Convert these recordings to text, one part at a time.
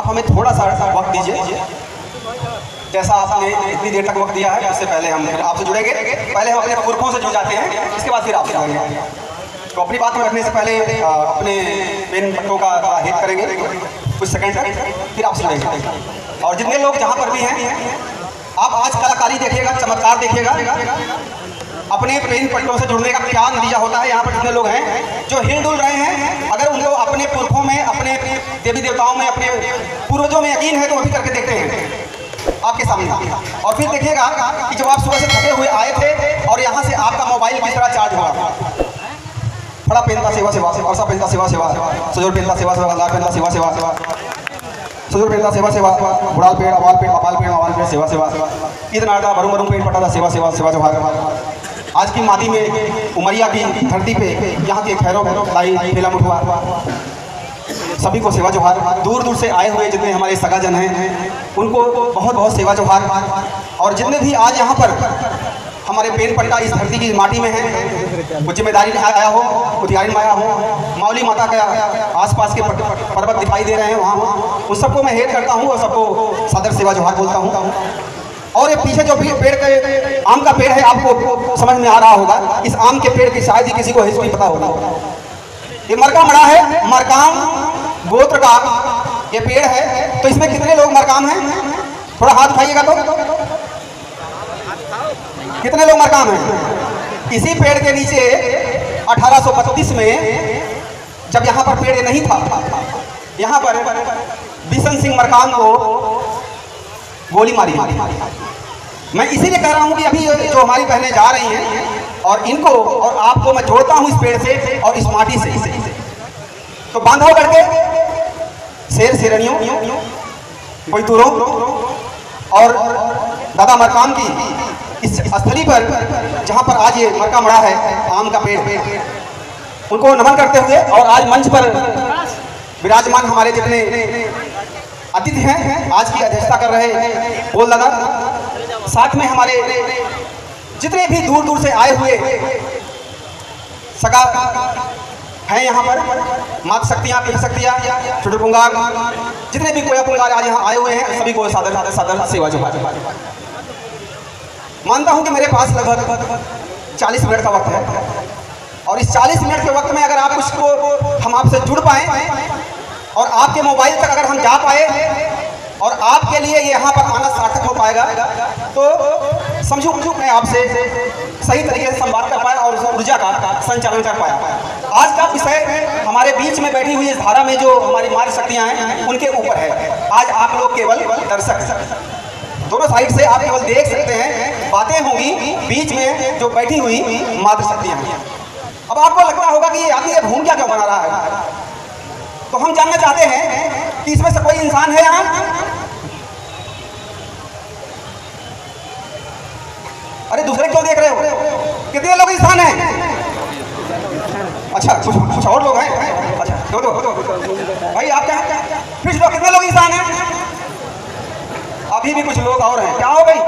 आप हमें थोड़ा सा वक्त दीजिए, जैसा आपने इतनी देर तक वक्त दिया है। इससे पहले हम आपसे जुड़ेंगे, पहले हम अपने पुरखों से जुड़ जाते हैं, इसके बाद फिर आपसे जुड़ेंगे। तो अपनी बात में रखने से पहले अपने पेन पट्टों का हित करेंगे कुछ सेकंड तक, फिर आपसे जुड़ेंगे। और जितने लोग जहाँ पर भी हैं, आप आज कलाकारी देखिएगा, चमत्कार देखिएगा, अपने पेन पट्टों से जुड़ने का क्या नतीजा होता है। यहाँ पर जितने लोग हैं जो हिल डुल रहे हैं, अगर उनको अपने पुरखों में, अपने देवी देवताओं में, अपने पूर्वजों में यकीन है तो वो भी करके देखते हैं आपके सामने। और फिर देखिएगा कि जब आप सुबह से थके हुए आए थे और यहाँ से आपका मोबाइल किस तरह चार्ज हुआ। बड़ा पेनता सेवा सेवा वर्षा पेनता सेवा सेवा सजोर पेनता सेवा सेवा लाल पेनता सेवा सेवा सजोर पेनता सेवा सेवा बुढ़ाल पेड़ अवाल पेड़ अपाल पेड़ अवाल पेड़ सेवा सेवा ईद नाटा बरूम बरूम पेड़ पटाता सेवा सेवा सेवा जो आज की माटी में उमरिया की धरती पे यहाँ के खैरों लाई ठेला मुठवा सभी को सेवा जोहार। दूर दूर से आए हुए जितने हमारे सगाजन हैं उनको बहुत बहुत सेवा जोहार। और जितने भी आज यहाँ पर हमारे पेन पट्टा इस धरती की माटी में है, कुछ जिम्मेदारी में आया हो, कुतियारी में आया हो, मौली माता का आसपास के पर्वत दिखाई दे रहे हैं वहाँ, उन सबको मैं हेट करता हूँ और सबको सादर सेवा जोहार बोलता हूँ। और ये पीछे जो पेड़ के आम का पेड़ है, आपको समझ में आ रहा होगा, इस आम के पेड़ की शायद ही किसी को हिस्ट्री पता होगा। ये मरका मड़ा है, मरकाम गोत्र का ये पेड़ है। तो इसमें कितने लोग मरकाम हैं? थोड़ा हाथ उठाइएगा तो कितने लोग मरकाम हैं? इसी पेड़ के नीचे 1832 में जब यहाँ पर पेड़ नहीं था, यहाँ पर बिशन सिंह मरकाम को गोली मारी। मैं इसीलिए कह रहा हूँ कि अभी जो हमारी बहनें जा रही हैं और इनको और आपको मैं जोड़ता हूँ इस पेड़ से और इस माटी से। तो बांधा करके शेर शेरनियों कोई दूरों और दादा मरकाम की इस स्थली पर जहाँ पर आज ये मरका मड़ा है आम का पेड़, उनको नमन करते हुए और आज मंच पर विराजमान हमारे जितने अतिथि हैं, आज की अध्यक्षता कर रहे बोल दादा, साथ में हमारे जितने भी दूर दूर से आए हुए सगा हैं यहाँ पर, मात शक्तियाँ, पीर शक्तियाँ, छोटे पुंगार, जितने भी कोया पुंगार आज यहाँ आए हुए हैं, सभी को सादर सादर सेवा जोहार। मानता हूँ कि मेरे पास लगभग 40 मिनट का वक्त है और इस 40 मिनट के वक्त में अगर आप उसको हम आपसे जुड़ पाएँ और आपके मोबाइल तक अगर हम जा पाए और आपके लिए यहाँ पर आना सार्थक हो पाएगा, तो समझो मैं आपसे सही तरीके से संवाद कर पाया और उस ऊर्जा का संचालन कर पाया। आज का विषय हमारे बीच में बैठी हुई इस धारा में जो हमारी मातृ शक्तियाँ हैं उनके ऊपर है। आज आप लोग केवल दर्शक, दोनों साइड से आप केवल देख सकते हैं, बातें होंगी बीच में जो बैठी हुई मातृ शक्तियाँ हैं। अब आपको लगता होगा कि ये आदमी ये भून क्या क्यों बना रहा है, तो हम जानना चाहते हैं कि इसमें से कोई इंसान है यहाँ? अरे दूसरे क्यों देख रहे हो? कितने लोग इंसान हैं? अच्छा कुछ और लोग हैं। अच्छा दो भाई आप क्या फिर लोग कितने लोग इंसान हैं? अभी भी कुछ लोग और हैं। क्या हो गई?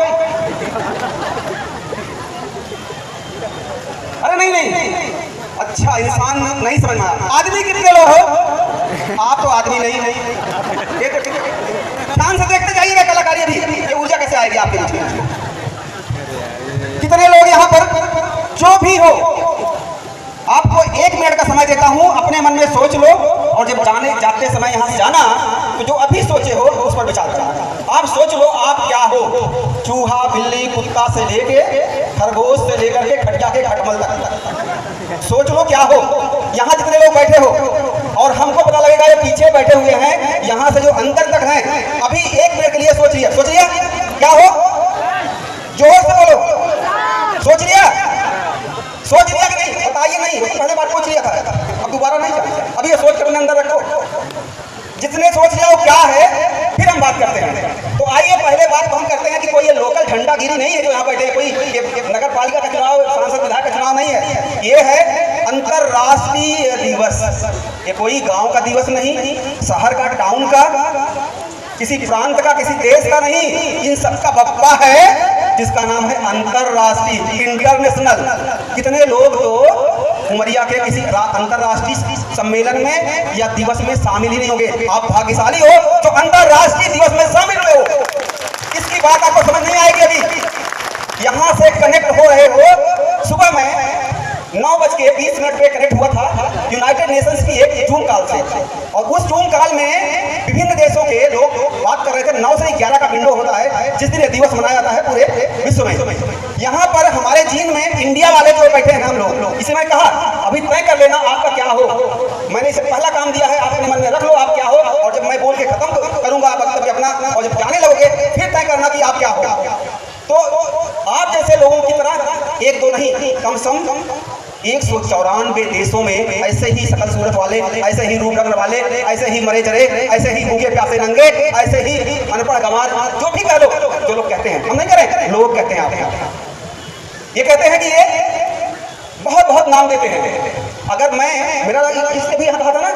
अरे नहीं, अच्छा इंसान नहीं समझ में आया। आदमी कितने लोग हो? आप तो आदमी नहीं। ध्यान से देखते जाइएगा कलाकारी, अभी ये ऊर्जा कैसे आएगी आपके बीच। कितने लोग यहाँ पर जो भी हो, आपको 1 मिनट का समय देता हूँ, अपने मन में सोच लो और जब जाते समय यहाँ से जाना तो जो अभी सोचे हो उस पर विचार करना। आप सोच लो आप क्या हो, चूहा बिल्ली कुत्ता से लेके खरगोश से लेकर के खटिया के खटमल तक सोच लो क्या हो। यहाँ जितने लोग बैठे हो और हमको पता लगेगा ये पीछे बैठे हुए हैं, यहाँ से जो अंदर तक हैं, अभी 1 मिनट के लिए सोचिए क्या हो। जोर से बोलो, सोच लिया कि नहीं? बताइए नहीं, पहले बात पूछ लिया था, अब दोबारा नहीं। अभी ये सोच कर अपने अंदर रखो, जितने सोच लिया वो क्या है, फिर हम बात करते हैं। तो आइए पहले बात तो हम करते हैं कि कोई ये लोकल झंडागिरी नहीं है जो यहाँ बैठे, कोई नगर पालिका का चुनाव, सांसद विधायक का चुनाव नहीं है। ये है अंतर्राष्ट्रीय दिवस। ये कोई गांव का दिवस नहीं, शहर का, टाउन का, किसी प्रांत का, किसी देश का नहीं, इन सबका बप्पा है जिसका नाम है अंतर्राष्ट्रीय, इंटरनेशनल। कितने लोग तो उमरिया के किसी अंतर्राष्ट्रीय सम्मेलन में या दिवस में शामिल ही नहीं होंगे। आप भाग्यशाली हो जो अंतरराष्ट्रीय दिवस में शामिल हुए हो, इसकी बात आपको समझ नहीं आएगी। अभी यहाँ से कनेक्ट हो रहे हो, सुबह में 9:20 पे कनेक्ट हुआ था यूनाइटेड नेशंस की एक जूम कॉल से, और उस जूम कॉल में विभिन्न देशों के लोग बात कर रहे थे। 9 से 11 का विंडो होता है जिस दिन ये दिवस मनाया जाता है पूरे विश्व में। यहाँ पर हमारे चीन में इंडिया वाले जो बैठे हैं हम लोग, इसे मैं कहा अभी तय कर लेना आपका क्या हो। मैंने इसे पहला काम दिया है, आप अपने मन में रख लो आप क्या हो, और जब मैं बोल के खत्म करूंगा वक्तव्य अपना, और जब जाने लगोगे फिर तय करना कि आप क्या हो। तो आप जैसे लोगों की तरह एक दो नहीं, कम से कम 194 देशों में ऐसे ही शकल सूरत वाले, ऐसे ही रूप रंग वाले, ऐसे ही मरे जरे, ऐसे ही भूखे प्यासे नंगे, ऐसे ही अनपढ़ गंवार, जो भी कह लो, जो लोग कहते हैं, हम नहीं करें, लोग कहते हैं। आप ये कहते हैं कि ये बहुत नाम देते हैं। अगर मैं मेरा इससे भी कहा था ना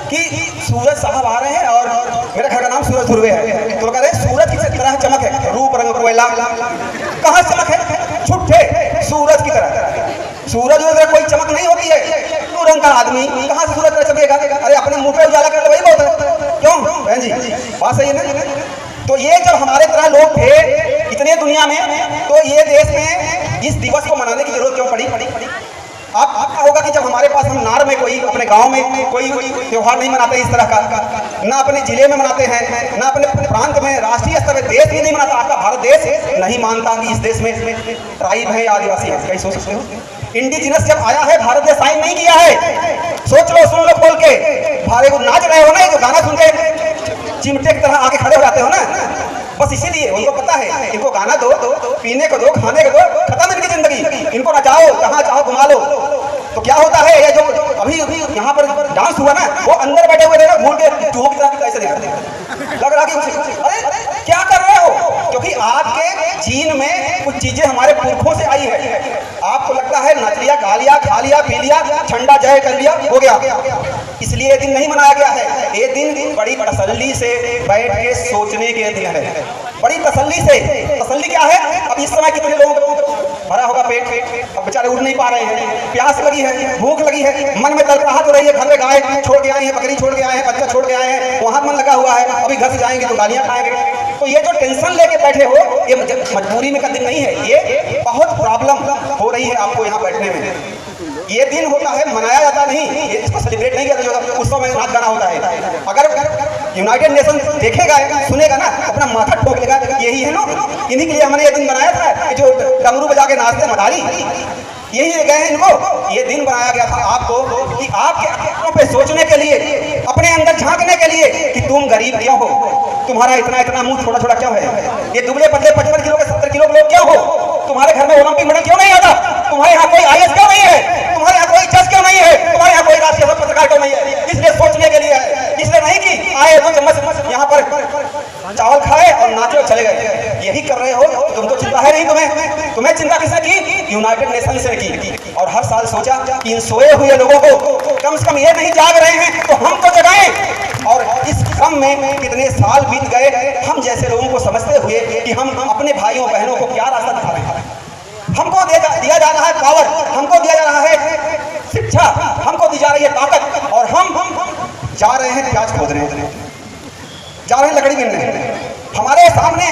कि सूरज साहब आ रहे हैं और मेरे घर का नाम सूरज ध्रुवे है, तो कह रहे सूरज की तरह चमक है, रूप रंग कोयला, कहाँ चमक है? झूठे, सूरज की तरह। सूरज में कोई चमक नहीं होती है। तो रंग का आदमी कहाँ से सूरज चमकेगा? अरे अपने मुंह पे उजाला कर, वही बहुत है। क्यों बहन जी, बात सही है ना? तो ये जब हमारे तरह लोग थे इतने दुनिया में, तो ये देश में इस दिवस को मनाने की जरूरत क्यों पड़ी? आपका होगा कि जब हमारे पास हम नार में कोई अपने गांव में कोई त्योहार नहीं मनाते इस तरह का, ना अपने जिले में मनाते हैं, ना अपने प्रांत में, राष्ट्रीय स्तर पर देश भी नहीं मनाता। आपका भारत देश नहीं मानता कि इस देश में ट्राइब है, आदिवासी है। कैसे सोच सकते हो? इंडिजिनस जब आया है भारत ने साइन नहीं किया है। सोच लो, सुन लो खोल के। भारे को नाच रहे हो ना, जो गाना सुन के चिमटे की तरह आगे खड़े हो जाते हो ना, बस इसीलिए उनको पता है इनको गाना दो, पीने को दो, खाने को दो, खत्म इनकी जिंदगी। इनको नचाओ, जहाँ चाहो घुमा लो। तो क्या होता है, ये जो अभी यहाँ पर डांस हुआ ना, वो अंदर बैठे हुए थे ना, भूल के चूहों की तरह कैसे लग रहा कि अरे क्या कर रहे हो? क्योंकि आपके जीन में कुछ चीजें हमारे पुरखों से आई है। आपको लगता है नच लिया, गा लिया, खा लिया, पी लिया, ठंडा जय कर लिया, हो गया। इसलिए ये दिन नहीं मनाया गया है। ये दिन बड़ी तसल्ली से बैठ के सोचने के दिन है, बड़ी तसल्ली से। तसल्ली क्या है? अब इस समय कितने लोगों को भरा होगा पेट, अब बेचारे उठ नहीं पा रहे हैं, प्यास लगी है, भूख लगी है, मन में तड़पड़ाहट हो रही है। घर में गाय छोड़ के आए हैं, बकरी छोड़ के आए हैं, बच्चा छोड़ के आए हैं, वहां मन लगा हुआ है, अभी घर से जाएंगे तो गालियां खाएंगे। तो ये जो टेंशन लेके बैठे हो, ये मजबूरी में का दिन नहीं है, ये बहुत प्रॉब्लम हो रही है आपको यहाँ बैठने में। ये दिन होता है, मनाया जाता नहीं, ये इसको सेलिब्रेट नहीं किया जाता। उस समय नाच गाना होता है। अगर यूनाइटेड नेशन देखेगा, सुनेगा ना, अपना माथा ठोक लेगा, यही है ना, इन्हीं के लिए हमने ये दिन बनाया था। जो डमरू बजा के नाचते मदारी, यही गए हैं इनको। ये दिन बनाया गया था आपको कि आपके आंखों पे सोचने के लिए, अपने अंदर झांकने के लिए कि तुम गरीब क्यों हो, तुम्हारा इतना मुंह छोटा छोटा क्यों है, ये दुबले पतले 55 किलो के 70 किलो के लोग क्यों हो, तुम्हारे घर में ओलंपिक मेडल क्यों नहीं आता, तुम्हारे यहाँ कोई आईएएस क्यों नहीं है, तुम्हारे यहाँ कोई जज क्यों नहीं है, तुम्हारे यहाँ कोई राष्ट्रीय पत्रकार क्यों नहीं है। इसलिए सोचने के लिए है, इसलिए नहीं कि आए दो चम्मच यहाँ पर चावल खाए और नाचे और चले गए। यही कर रहे हो, तुमको चिंता है नहीं। तुम्हें चिंता किसने की? यूनाइटेड नेशन से की। और हर साल सोचा कि इन सोए हुए लोगों को कम से कम ये नहीं जाग रहे हैं तो हम तो जगाएं। और इस क्रम में कितने साल बीत गए, हम जैसे लोगों को समझते हुए कि हम अपने भाइयों बहनों को क्या रास्ता दिखा रहे हैं। हमको दिया जा रहा है पावर, हमको दिया जा रहा है शिक्षा, हमको दी जा रही है ताकत, और हम जा रहे हैं प्याज खोदने, जा रहे हैं लकड़ी बीनने। हमारे सामने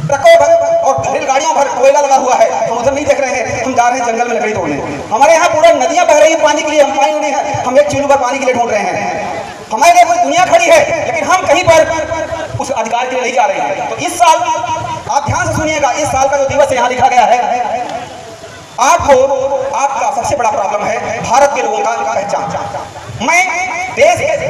ट्रकों भर और रेलगाड़ियों भर कोयला लगा हुआ है, हम उधर नहीं देख रहे हैं, हम जा रहे हैं जंगल में लकड़ी तोड़ने। हमारे यहाँ पूरा नदियां बह रही है पानी के लिए, हम पानी नहीं है, हम एक चूल्हे पर पानी के लिए ढूंढ रहे हैं। हमारे लिए पूरी दुनिया खड़ी है, लेकिन हम कहीं पर उस अधिकार के लिए नहीं जा रहे हैं। तो इस साल आप ध्यान से सुनिएगा, इस साल का जो दिवस यहाँ लिखा गया है, आपका सबसे बड़ा प्रॉब्लम है भारत के लोगों का पहचान। मैं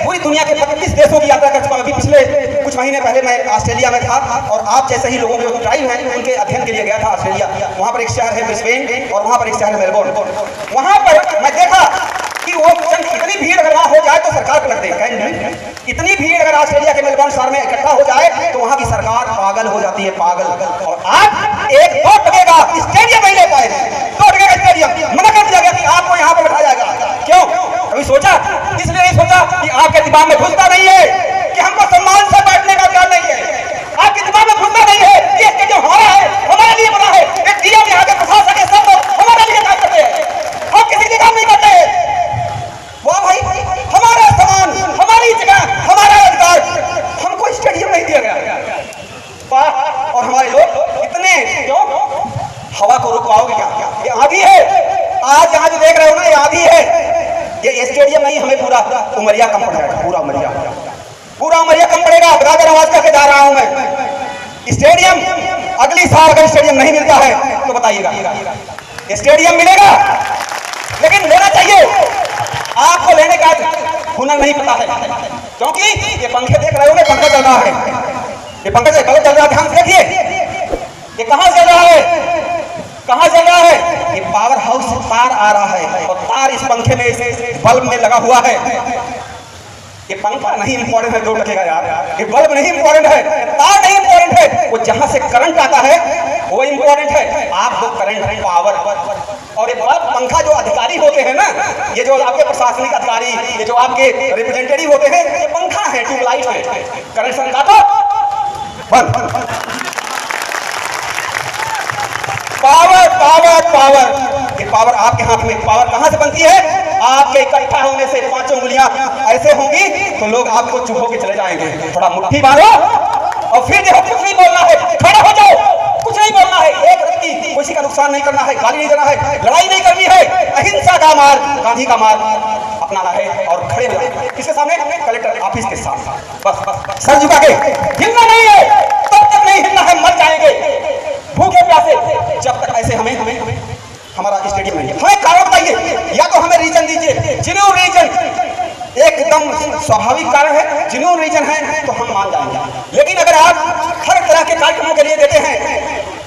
पूरी दुनिया के 25 देशों की यात्रा कर चुका हूं। अभी पिछले कुछ महीने पहले मैं ऑस्ट्रेलिया में था, और आप जैसे ही लोगों के ट्राइब हैं उनके अध्ययन के लिए गया था ऑस्ट्रेलिया। वहां पर एक शहर है ब्रिस्बेन और वहां पर एक शहर है मेलबोर्न। वहां पर मैं देखा कि वो इतनी भीड़ अगर वहां हो जाए तो सरकार पलट देगी। इतनी भीड़ अगर ऑस्ट्रेलिया के मेलबोर्न शहर में इकट्ठा हो जाए तो वहां की सरकार पागल हो जाती है, पागल। और आज एक वोट लगेगा, स्टेडियम नहीं ले पाए, तो लगेगा स्टेडियम, मना कर दिया गया कि आपको यहाँ पर बैठाया जाएगा। क्यों? कभी सोचा? इसलिए नहीं सोचा कि आपके दिमाग में घुसता नहीं है कि हमको सम्मान से बैठने का अधिकार नहीं है। आपके दिमाग में घुसता नहीं है कि इसके जो हमारा है, हमारे लिए बना है, एक डीएम यहाँ के प्रशासन के सब लोग हमारे लिए काम करते हैं, हम किसी के काम नहीं करते हैं। वाह भाई, हमारा सामान, हमारी जगह, हमारा अधिकार, हमको दबाओगे क्या? ये आंधी है। आज यहाँ जो देख रहे हो ना, ये आंधी है। ये स्टेडियम नहीं, हमें पूरा उमरिया कम पड़ जाएगा, पूरा उमरिया कम पड़ेगा। बराबर आवाज करके जा रहा हूं मैं। स्टेडियम अगली साल अगर स्टेडियम नहीं मिलता है तो बताइएगा, स्टेडियम मिलेगा लेकिन लेना चाहिए। आपको लेने का हुनर नहीं पता है, क्योंकि ये पंखे देख रहे हो, पंखा चल रहा है, ये पंखा चल रहा है, ध्यान से देखिए। ये कहां चल रहा है, कहां चल रहा है? ये पावर हाउस से तार आ रहा है और तार इस पंखे में, इस बल्ब में लगा हुआ है। ये पंखा नहीं इंपॉर्टेंट है, जो रखेगा यार, ये बल्ब नहीं इंपॉर्टेंट है, तार नहीं इंपॉर्टेंट है, वो जहां से करंट आता है वो इंपॉर्टेंट है। आप जो करंट, पावर और ये बल्ब, पंखा जो अधिकारी होते हैं ना, ये जो आपके प्रशासनिक अधिकारी, ये जो आपके रिप्रेजेंटेटिव होते हैं, ये पंखा है, ट्यूबलाइट है। करंट सन काटो, बंद। पावर पावर पावर, ये पावर आपके हाथ में। पावर कहां से बनती है? आपके इकट्ठा होने से 5 उंगलियां ऐसे होंगी तो लोग आपको चुप होकर चले जाएंगे। थोड़ा मुट्ठी मारो और फिर देखो, कुछ नहीं बोलना है, खड़े हो जाओ, कुछ नहीं बोलना है। एक व्यक्ति, किसी का नुकसान नहीं करना है, गाली नहीं देना है, लड़ाई नहीं करनी है। अहिंसा का मार्ग, गांधी का मार्ग अपनाना है और खड़े हो जाए। किसके सामने? कलेक्टर ऑफिस के सामने। बस सर झुका के हिलना नहीं है, तब तक नहीं हिलना है, मर जाएंगे भूखे प्यासे, जब तक ऐसे हमें हमारा स्टेडियम नहीं है। हमें कारण बताइए, या तो हमें रीजन दीजिए, जिन्होंने रीजन एकदम स्वाभाविक कारण है, जिन्होंने रीजन है तो हम मान जाएंगे। लेकिन अगर आप हर तरह के कार्यक्रमों के लिए देते हैं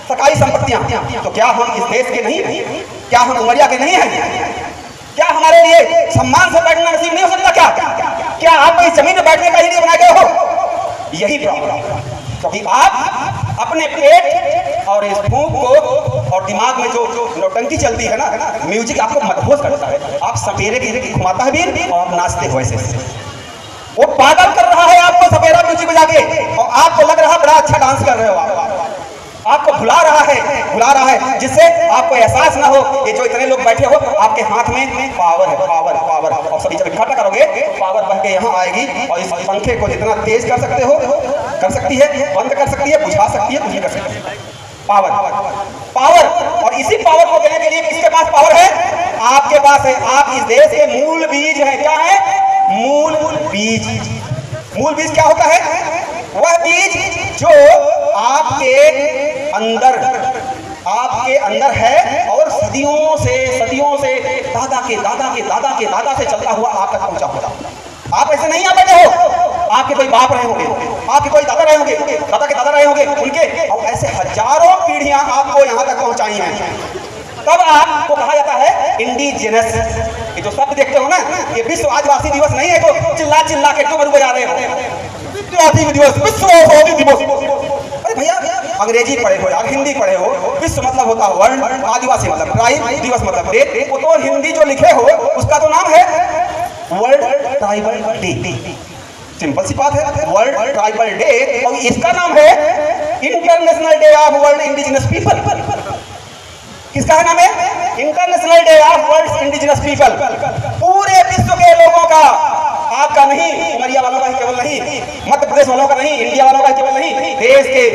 सरकारी संपत्तियां, तो क्या हम इस देश के नहीं हैं? क्या हम उमरिया के नहीं हैं? क्या हमारे लिए सम्मान से बैठना नसीब नहीं हो सकता? क्या आप इस जमीन में बैठने का ही नहीं बनाए गए हो? यही प्रॉब्लम, क्योंकि आप अपने पेट और इस भूख को और दिमाग में जो नौटंकी चलती है ना, म्यूजिक आपको मदहोश करता है। आप सपेरे की घुमाता है भी और नाचते हो ऐसे। वो पागल कर रहा है आपको सपेरा म्यूजिक बजा के, और आपको लग रहा है बड़ा अच्छा डांस कर रहे हो। आपको भुला रहा है, जिससे आपको एहसास ना हो। ये जो इतने लोग बैठे हो, आपके हाथ में पावर है, पावर। और सभी जब इकट्ठा करोगे, पावर बह के यहाँ आएगी और इस पंखे को जितना तेज कर सकते हो कर सकती है, बंद कर सकती है, बुझा सकती है, कुछ भी कर सकती है। पावर। और इसी पावर को देने के लिए किसके पास पावर है? आपके पास है। आप इस देश के मूल बीज हैं। क्या है? मूल बीज। मूल बीज क्या होता है? वह बीज जो आपके अंदर है और सदियों से दादा से चलता हुआ आप तक पहुंचा होगा। आप ऐसे नहीं आ बैठे हो, आपके कोई बाप रहे होंगे, आपके कोई दादा रहे होंगे, दादा के दादा रहे होंगे, उनके, और ऐसे हजारों पीढ़ियां आपको यहाँ तक पहुंचाई हैं। तब आपको कहा जाता है इंडिजिनस। ये जो शब्द देखते हो ना, ये विश्व आदिवासी दिवस नहीं है तो चिल्ला के डुमरू बजा रहे हो। विश्व आदिवासी दिवस। अरे भैया, अंग्रेजी पढ़े हो यार, हिंदी पढ़े हो। विश्व मतलब होता है वर्ल्ड, आदिवासी मतलब ट्राइब, दिवस मतलब डे। वो तो हिंदी जो लिखे हो उसका तो नाम है वर्ल्ड ट्राइबल डे। सिंपल सी बात है, वर्ल्ड ट्राइबल डे, और इसका नाम है international day of world indigenous people. किसका है नाम है? International day of world indigenous people. पूरे विश्व के लोगों का, आपका नहीं, उमरिया वालों का केवल नहीं, मध्य प्रदेश वालों का नहीं, इंडिया वालों का केवल नहीं, देश के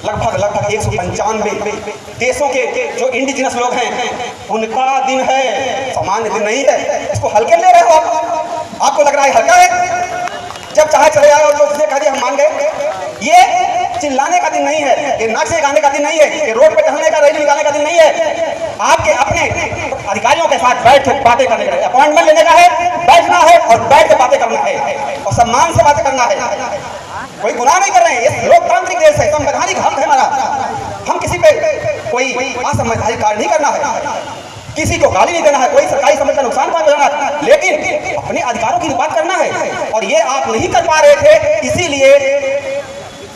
लगभग 195 देशों के जो इंडिजिनस लोग हैं उनका दिन है। सामान्य दिन नहीं है। इसको हल्के ले रहे हो आप। आपको लग रहा है हल्का है, जब चाहे चले जाओ और लोग कह दिया हम मान गए। ये चिल्लाने का दिन नहीं है, ये नाच गाने का दिन नहीं है, ये रोड पे टहलने का, रैली निकालने का दिन नहीं है। आपके अपने अधिकारियों के साथ बैठ के बातें करने का, अपॉइंटमेंट लेने का है, बैठना है और बैठ के बातें करना है और सम्मान से बातें करना है। कोई गुनाह नहीं कर रहे हैं, ये लोकतांत्रिक देश है, संवैधानिक हक है हमारा। हम किसी पे कोई असंवैधानिक कार्य नहीं करना है, किसी को गाली नहीं देना है, कोई सरकारी संपत्ति का नुकसान पहुंचाना है, लेकिन अपने अधिकारों की बात करना है। और ये आप नहीं कर पा रहे थे, इसीलिए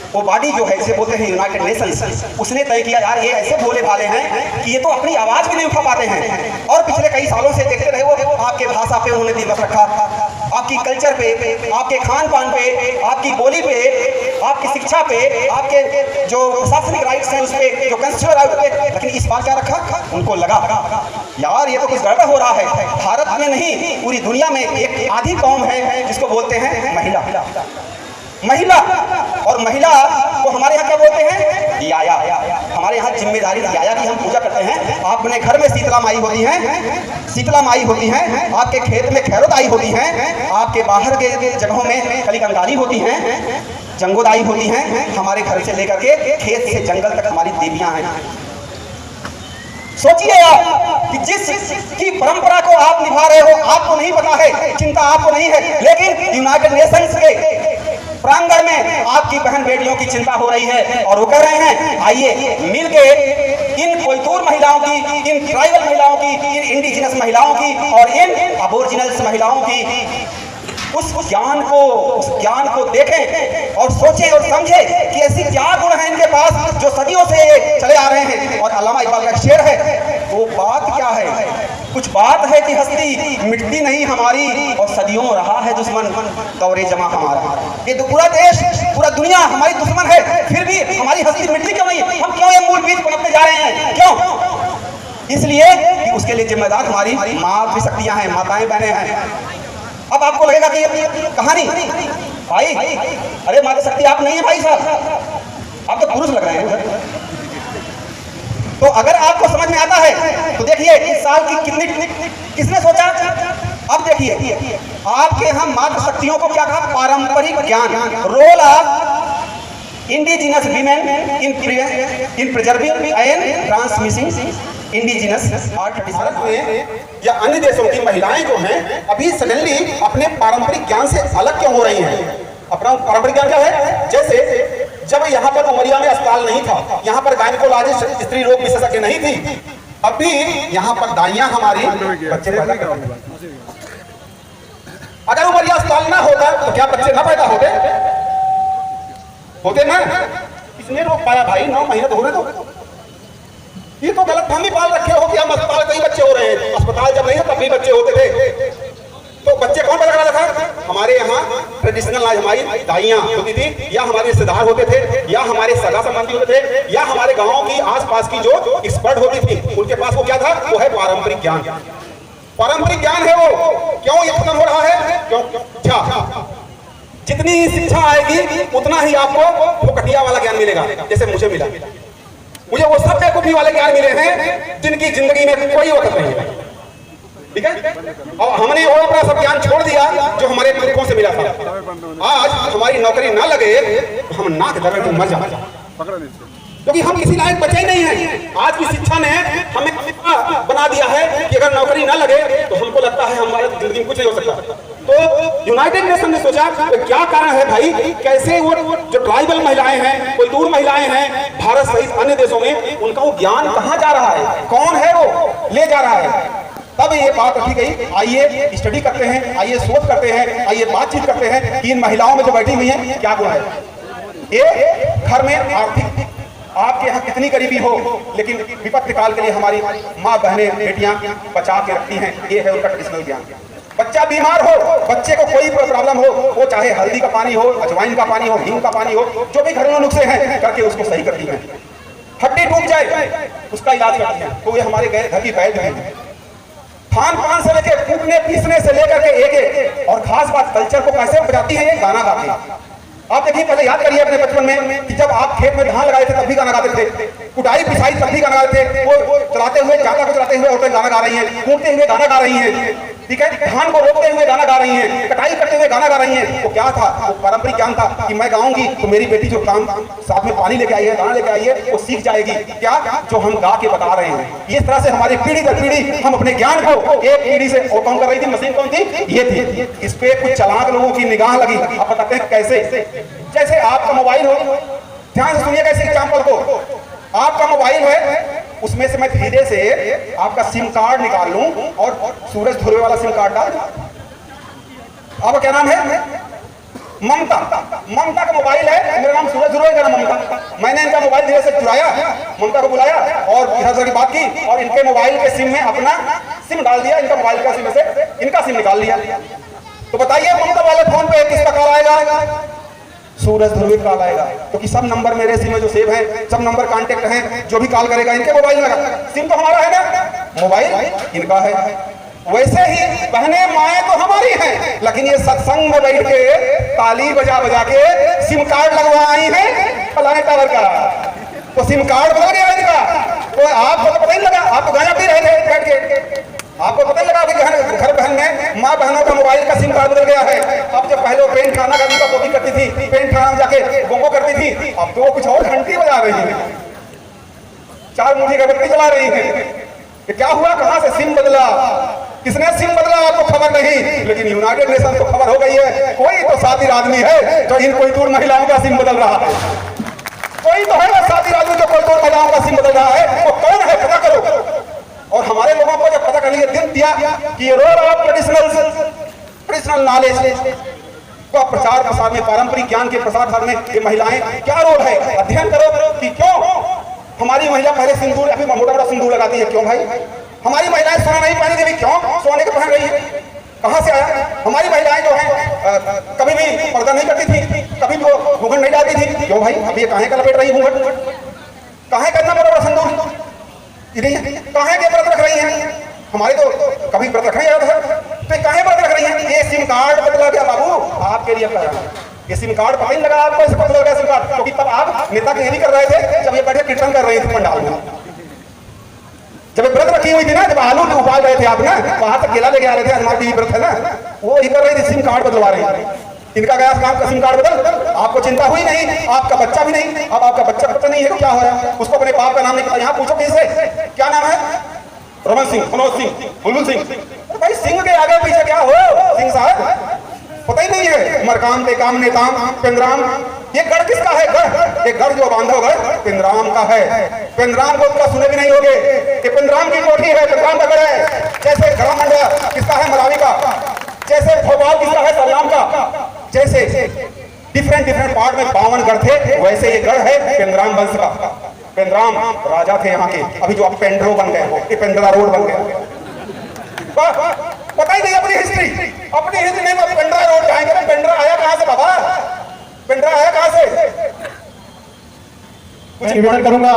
वो बॉडी जो है, इसे बोलते हैं यूनाइटेड नेशंस, उसने तय किया यार ये ऐसे भोले भाले हैं कि ये तो अपनी आवाज भी नहीं उठा पाते हैं। और पिछले कई सालों से देखते रहे वो आपके भाषा पे उन्होंने दिवस रखा, आपकी कल्चर पे, आपके खान पान पे, आपकी बोली पे, आपकी शिक्षा पे, आपके जो प्रशासनिक राइट्स हैं उस पे, जो कंस्टिट्यूशनल राइट पे। लेकिन इस बार क्या रखा? उनको लगा यार ये तो कुछ गड़बड़ हो रहा है। भारत में नहीं, पूरी दुनिया में एक आधी कौम है जिसको बोलते हैं महिला। महिला, और महिला को हमारे यहाँ क्या बोलते हैं? याया। हमारे यहाँ जिम्मेदारी याया की हम पूजा करते हैं। अपने घर में शीतला माई होती हैं, शीतला माई होती हैं, आपके खेत में खैरोदाई होती हैं, आपके बाहर के जगहों में कलिकंगाली होती हैं, जंगोदाई होती हैं। हमारे घर से लेकर के खेत से जंगल तक हमारी देवियां हैं। सोचिए आप कि जिस की परंपरा को आप निभा रहे हो, आपको नहीं पता है, चिंता आपको नहीं है, लेकिन यूनाइटेड नेशंस के प्रांगण में आपकी बहन बेटियों की चिंता हो रही है और वो कह रहे हैं आइए मिलके इन कोयतूर महिलाओं की, इन ट्राइबल महिलाओं की, इन इंडिजिनस महिलाओं की और इन अबोरिजिनल्स महिलाओं की उस ज्ञान को देखें और सोचें और समझें कि ऐसी क्या गुण है इनके पास जो सदियों से चले आ रहे हैं। और अल्लामा इकबाल का शेर है, वो बात क्या है? कुछ बात है कि हस्ती मिटती नहीं हमारी और सदियों रहा है दुश्मन दौरे जमा हमारा। ये तो पूरा देश, पूरा दुनिया हमारी दुश्मन है, फिर भी हमारी हस्ती मिटती क्यों नहीं? हम क्यों ये मूल बीज पनपते जा रहे हैं? क्यों? इसलिए कि उसके लिए जिम्मेदार हमारी मातृशक्तियां हैं, माताएं बहनें हैं। अब आपको लगेगा कि ये कहानी भाई, अरे मातृशक्ति आप नहीं है भाई साहब, आप तो पुरुष लग रहे हैं। तो अगर आपको समझ में आता है तो देखिए इस साल की किसने सोचा? अब देखिए आपके यहाँ मातृशक्तियों को क्या कहा? पारंपरिक ज्ञान, role of indigenous women in preserving and transmitting indigenous art. Bharat में या अन्य देशों की महिलाएं जो हैं अभी सडनली अपने पारंपरिक ज्ञान से अलग क्यों हो रही हैं? अपना पारंपरिक ज्ञान क्या है? जैसे जब यहाँ पर उमरिया में अस्पताल नहीं था, यहाँ पर गायनेकोलॉजिस्ट स्त्री रोग विशेषज्ञ नहीं थी, अभी यहाँ पर दाइयां हमारी बच्चे पैदा करती हैं। अगर उमरिया अस्पताल ना होता तो क्या बच्चे ना पैदा होते ना? इसने रोक पाया भाई, 9 महीने तो हो रहे। तो ये तो गलतफहमी पाल रखे हो कि हम अस्पताल कई बच्चे हो रहे हैं। अस्पताल जब नहीं था तब भी बच्चे होते थे। तो बच्चे कौन पैदा करा था? हमारे यहाँ ट्रेडिशनल हमारी दाइयां होती थी, या हमारे रिश्तेदार होते थे, या हमारे सगा संबंधी होते थे, या हमारे गांव की आसपास की जो एक्सपर्ट होती थी उनके पास वो क्या था? वो है पारंपरिक ज्ञान। पारंपरिक ज्ञान है वो। क्यों ये खत्म हो रहा है? क्यों? जितनी ही शिक्षा आएगी उतना ही आपको फोकटिया वाला ज्ञान मिलेगा, जैसे मुझे मिला। मुझे वो सब बेवकूफी वाले ज्ञान मिले हैं जिनकी जिंदगी में कोई वक्त नहीं है, ठीक है? और हमने वो अपना सब ज्ञान छोड़ दिया जो हमारे पुरखों से मिला था। आज हमारी नौकरी ना लगे तो हम नाक दबे तो मर जाए, क्योंकि हम किसी लायक बचे ही नहीं हैं। आज की शिक्षा ने हमें बना दिया है कि अगर नौकरी ना लगे तो हमको लगता है हमारे जिंदगी में कुछ नहीं हो सकता। तो यूनाइटेड नेशन ने सोचा तो क्या कारण है भाई, कैसे वो जो ट्राइबल महिलाएं हैं, कोई दूर महिलाएं हैं, भारत सहित अन्य देशों में, उनका वो ज्ञान कहाँ जा रहा है? कौन है वो ले जा रहा है? तब ये बात रखी गई, आइए स्टडी करते हैं, आइए शोध करते हैं, आइए बातचीत करते हैं कि इन महिलाओं में जो बैठी हुई हैं क्या गुण है। ये घर में आर्थिक आपके यहाँ कितनी गरीबी हो, लेकिन विपत्ति काल के लिए हमारी माँ बहनें बेटियां बचा के रखती हैं। ये है उनका ट्रेडिशनल ज्ञान। बच्चा बीमार हो, बच्चे को कोई प्रॉब्लम हो, वो चाहे हल्दी का पानी हो, अजवाइन का पानी हो, हींग का पानी हो, जो भी घरेलू नुस्खे हैं करके उसको सही करती हैं। हड्डी टूट जाए उसका इलाज करती हैं, तो ये हमारे घर की वैद्य हैं। खान पान से लेकर कूटने पीसने से लेकर के एक और खास बात कल्चर को कैसे बचाती है, ये गाना गाती है। आप देखिए, पहले याद करिए अपने बचपन में कि जब आप खेत में धान लगाए थे तब भी गाना गाते थे, कुटाई पिसाई तब भी गाना गाते थे, वो चलाते हुए जाता को चलाते हुए औरतें गाना गा रही हैं, कूटते हुए गाना गा रही हैं, ठीक है, धान को रोकते हुए गाना गा रही हैं, कटाई करते हुए गाना गा रही हैं। तो क्या था? वो पारंपरिक ज्ञान था कि मैं गाऊंगी तो मेरी बेटी जो काम साथ में पानी लेके आई है, दाना लेके आई है, वो सीख जाएगी क्या जो हम गा के बता रहे हैं। इस तरह से हमारी पीढ़ी दर पीढ़ी हम अपने ज्ञान को एक पीढ़ी से और कौन कर रही थी? मशीन कौन थी? ये थी। इस पे कुछ चालाक लोगों की निगाह लगी। आप बताते हैं कैसे? जैसे आपका मोबाइल हो, ध्यान से सुनिएगा इस एग्जाम्पल को। आपका मोबाइल है, उसमें से मैं धीरे से आपका सिम कार्ड निकाल लूं और सूरज धुरवे वाला सिम कार्ड डाल दूं। आपका क्या नाम है? ममता। ममता का मोबाइल है, मेरा नाम सूरज धुरवे, मेरा ममता। मैंने इनका मोबाइल धीरे से चुराया, ममता को बुलाया और इधर की बात की और इनके मोबाइल के सिम में अपना सिम डाल दिया। इनका मोबाइल का सिम से इनका सिम निकाल लिया। तो बताइए ममता वाले फोन पे किसका कॉल आएगा? सूरज ध्रुवित कॉल आएगा, क्योंकि सब नंबर मेरे सिम में जो सेव है, सब नंबर कांटेक्ट हैं, जो भी कॉल करेगा इनके मोबाइल में। सिम तो हमारा है ना, मोबाइल इनका है। वैसे ही बहनें माएँ तो हमारी हैं, लेकिन ये सत्संग में बैठ के ताली बजा बजा के सिम कार्ड लगवा आई है फलाने टावर का। तो सिम कार्ड बदल गया इनका। तो आपको तो पता ही लगा, आप तो गाना पी रहे थे बैठ के, आपको पता ही लगा कि घर बहन में माँ बहनों का मोबाइल का सिम कार्ड बदल गया है। अब जब पहले पेन खाना का कॉपी करती थी, पेन खाना में जाके गोंगो करती थी, अब तो कुछ और घंटी बजा रही है, 4 मुट्ठी अगरबत्ती जला रही है। कि क्या हुआ, कहां से सिम बदला, किसने सिम बदला आपको खबर नहीं, लेकिन यूनाइटेड नेशन को खबर हो गई है। कोई तो साथी आदमी है जो इन कोई दूर महिलाओं का सिम बदल रहा है, कोई तो है साथी आदमी जो कोई दूर महिलाओं का सिम बदल रहा है। वो कौन है, पता करो। और हमारे लोगों को जब पता करने के दिन दिया कि ये रोल ऑफ ट्रेडिशनल नॉलेज तो प्रचार प्रसार में, पारंपरिक ज्ञान के प्रसार प्रसार में ये महिलाएं क्या रोल है, अध्ययन करो कि क्यों हमारी महिला पहले सिंदूर, अभी मोटा मोटा सिंदूर लगाती है, क्यों भाई? हमारी महिलाएं सोना नहीं पहनी थी, क्यों सोने के पहन रही है, कहां से आया? हमारी महिलाएं जो है कभी भी पर्दा नहीं करती थी, कभी भी वो घूंघट नहीं डालती थी, क्यों भाई? अब ये काहे का लपेट रही घूंघट, काहे करना बड़ा बड़ा सिंदूर, काहे के व्रत रख रही हैं? हमारे तो कभी व्रत रखा याद है, तो काहे व्रत रख रही हैं? ये सिम कार्ड बदला गया बाबू, आपके लिए कर रहा है। ये सिम कार्ड पता ही लगा आपको, इसे बदल गया सिम कार्ड, क्योंकि तब आप नेता की नहीं कर रहे थे, जब ये बैठे कीर्तन कर रहे थे पंडाल में, जब व्रत रखी हुई थी ना, जब आलू उबाल रहे थे आप ना, वहां तक केला लेके आ रहे थे, हमारे टीवी व्रत है ना, वो ही कर रही थी, सिम कार्ड बदलवा रही है। इनका गया काम का सिम कार्ड बदल, आपको चिंता हुई नहीं, आपका बच्चा भी नहीं, अब आपका बच्चा नहीं है तो क्या हो रहा है? उसको अपने बाप का नाम नहीं पता, यहाँ पूछो किससे क्या नाम है, रमन सिंह, मनोज सिंह, बुलबुल सिंह, भाई सिंह के आगे पीछे क्या हो सिंह साहब, पता ही नहीं है। मरकाम पे काम नेताम पिंदराम, ये गढ़ किसका है? गढ़, ये गढ़ जो बांधो गढ़ पिंदराम का है। पिंदराम को पूरा सुने भी नहीं होगे, ये पिंदराम की कोठी है, पिंदराम का गढ़ है। जैसे गढ़ा मंडला किसका है? मरावी का। जैसे भोपाल किसका है? सल्लाम का। जैसे डिफरेंट पार्ट में 52 गढ़ थे, वैसे ये गढ़ है पिंदराम वंश का। पिंदराम राजा थे यहाँ के, अभी जो आप पेंड्रो बन गए हो, ये पेंड्रा रोड बन गया। पता ही नहीं अपनी हिस्ट्री में पेंड्रा रोड जाएंगे, पेंड्रा आया कहां से बाबा, पेंड्रा आया कहां से? कुछ निवेदन करूंगा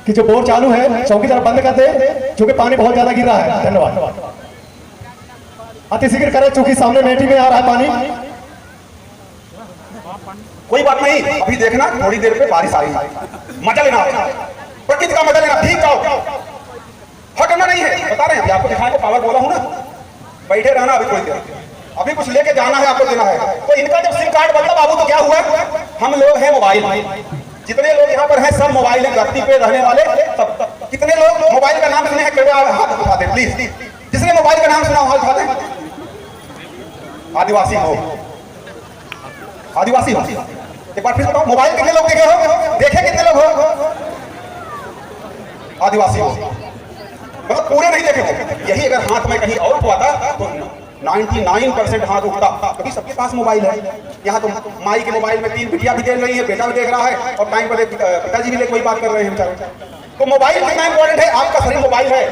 कि जो बोर चालू है चौकी तरफ बंद कर दे, क्योंकि पानी बहुत ज्यादा गिर रहा है। धन्यवाद। अति शीघ्र करें, चूंकि सामने मेटी में आ रहा है पानी। कोई बात नहीं, अभी देखना थोड़ी देर पे बारिश आई, मजा लेना, प्रकृति का मजा लेना, भीग जाओ, हटना नहीं है, बता रहे हैं आपको, दिखाने को पावर बोला हूं ना, बैठे रहना अभी थोड़ी देर, अभी कुछ लेके जाना है आपको, देना है। तो इनका जब सिम कार्ड बनता बाबू तो क्या हुआ, हम लोग हैं मोबाइल, जितने लोग यहाँ पर हैं सब मोबाइल है, धरती पे रहने वाले सब। कितने लोग मोबाइल का नाम सुने हैं? कृपया हाथ उठा दें प्लीज, जिसने मोबाइल का नाम सुना हाथ उठा दें। आदिवासी हो, आदिवासी हो, एक बार फिर बताओ, मोबाइल कितने लोग देखे हो? देखे कितने लोग हो? आदिवासी हो, मतलब पूरे नहीं देखे हो। यही अगर हाथ में कहीं और हुआ था तो 99% हाथ उठता, क्योंकि सबके पास मोबाइल है। यहाँ तो माई के मोबाइल में 3 बिटिया भी देख रही है, बेटा भी देख रहा है, और टाइम पर पिताजी भी कोई बात कर रहे हैं बेचारे। तो मोबाइल कितना इंपॉर्टेंट है, आपका शरीर मोबाइल है।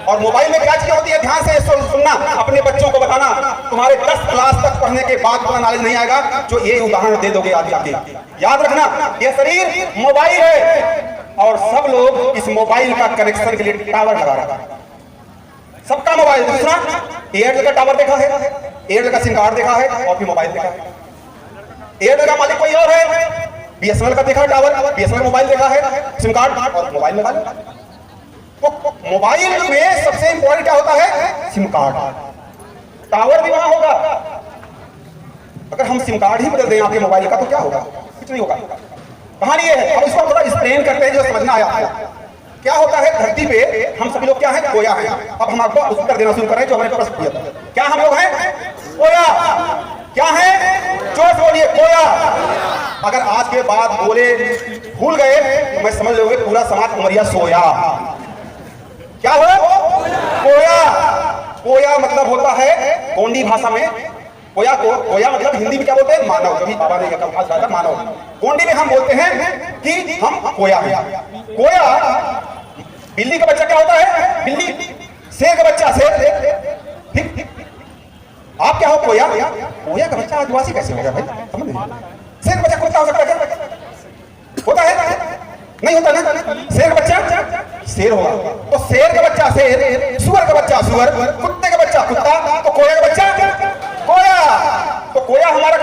और मोबाइल में क्या चीज होती है, ध्यान से सुनना, अपने बच्चों को बताना। तुम्हारे 10 क्लास तक पढ़ने के बाद पूरा नॉलेज नहीं आएगा, जो ये उदाहरण दे दोगे आगे आके। याद रखना, ये शरीर मोबाइल है, और सब लोग इस मोबाइल का कनेक्शन के लिए टावर लगा रहा है, सबका मोबाइल। दूसरा, एयरटेल का टावर देखा है, एयरटेल का सिम कार्ड देखा है, और भी मोबाइल देखा है। एयरटेल का मालिक कोई और है, बीएसएनएल का देखा है टावर, बीएसएनएल मोबाइल देखा है, सिम कार्ड और मोबाइल लगा लो। तो मोबाइल में सबसे इंपॉर्टेंट क्या होता है? SIM card. टावर भी वहां होगा। अगर हम सिम कार्ड ही बदल दें आपके मोबाइल का तो क्या होगा? कुछ नहीं होगा। कहानी ये है, अब इसको थोड़ा एक्सप्लेन करते हैं जो समझना आया है। क्या होता है, धरती पे हम सभी लोग क्या है? कोया है। अब हम आपको उत्तर देना शुरू करें जो हमने प्रश्न किया था। क्या हम लोग हैं? कोया। क्या है? जोश बोलिए, कोया। अगर आज के बाद बोले भूल गए तो मैं समझ लोगे पूरा समाज उमरिया सोया। क्या हो? कोया। कोया मतलब होता है गोंडी भाषा में, कोया को, कोया मतलब हिंदी में क्या बोलते हैं? मानव। कभी बाबा ने कहा मानव, गोंडी में हम बोलते हैं कि हम कोया हैं। कोया, बिल्ली का बच्चा क्या होता है? बिल्ली। शेर का बच्चा शेर। आप क्या हो? कोया। कोया का बच्चा आदिवासी कैसे होगा भाई? समझ नहीं। शेर का बच्चा कुत्ता हो सकता है? होता है? नहीं होता ना। शेर का बच्चा शेर होगा, तो शेर का बच्चा शेर, सुअर का बच्चा सुअर, कुत्ते का बच्चा कुत्ता, तो कोया का बच्चा कोया। तो कोया हमारा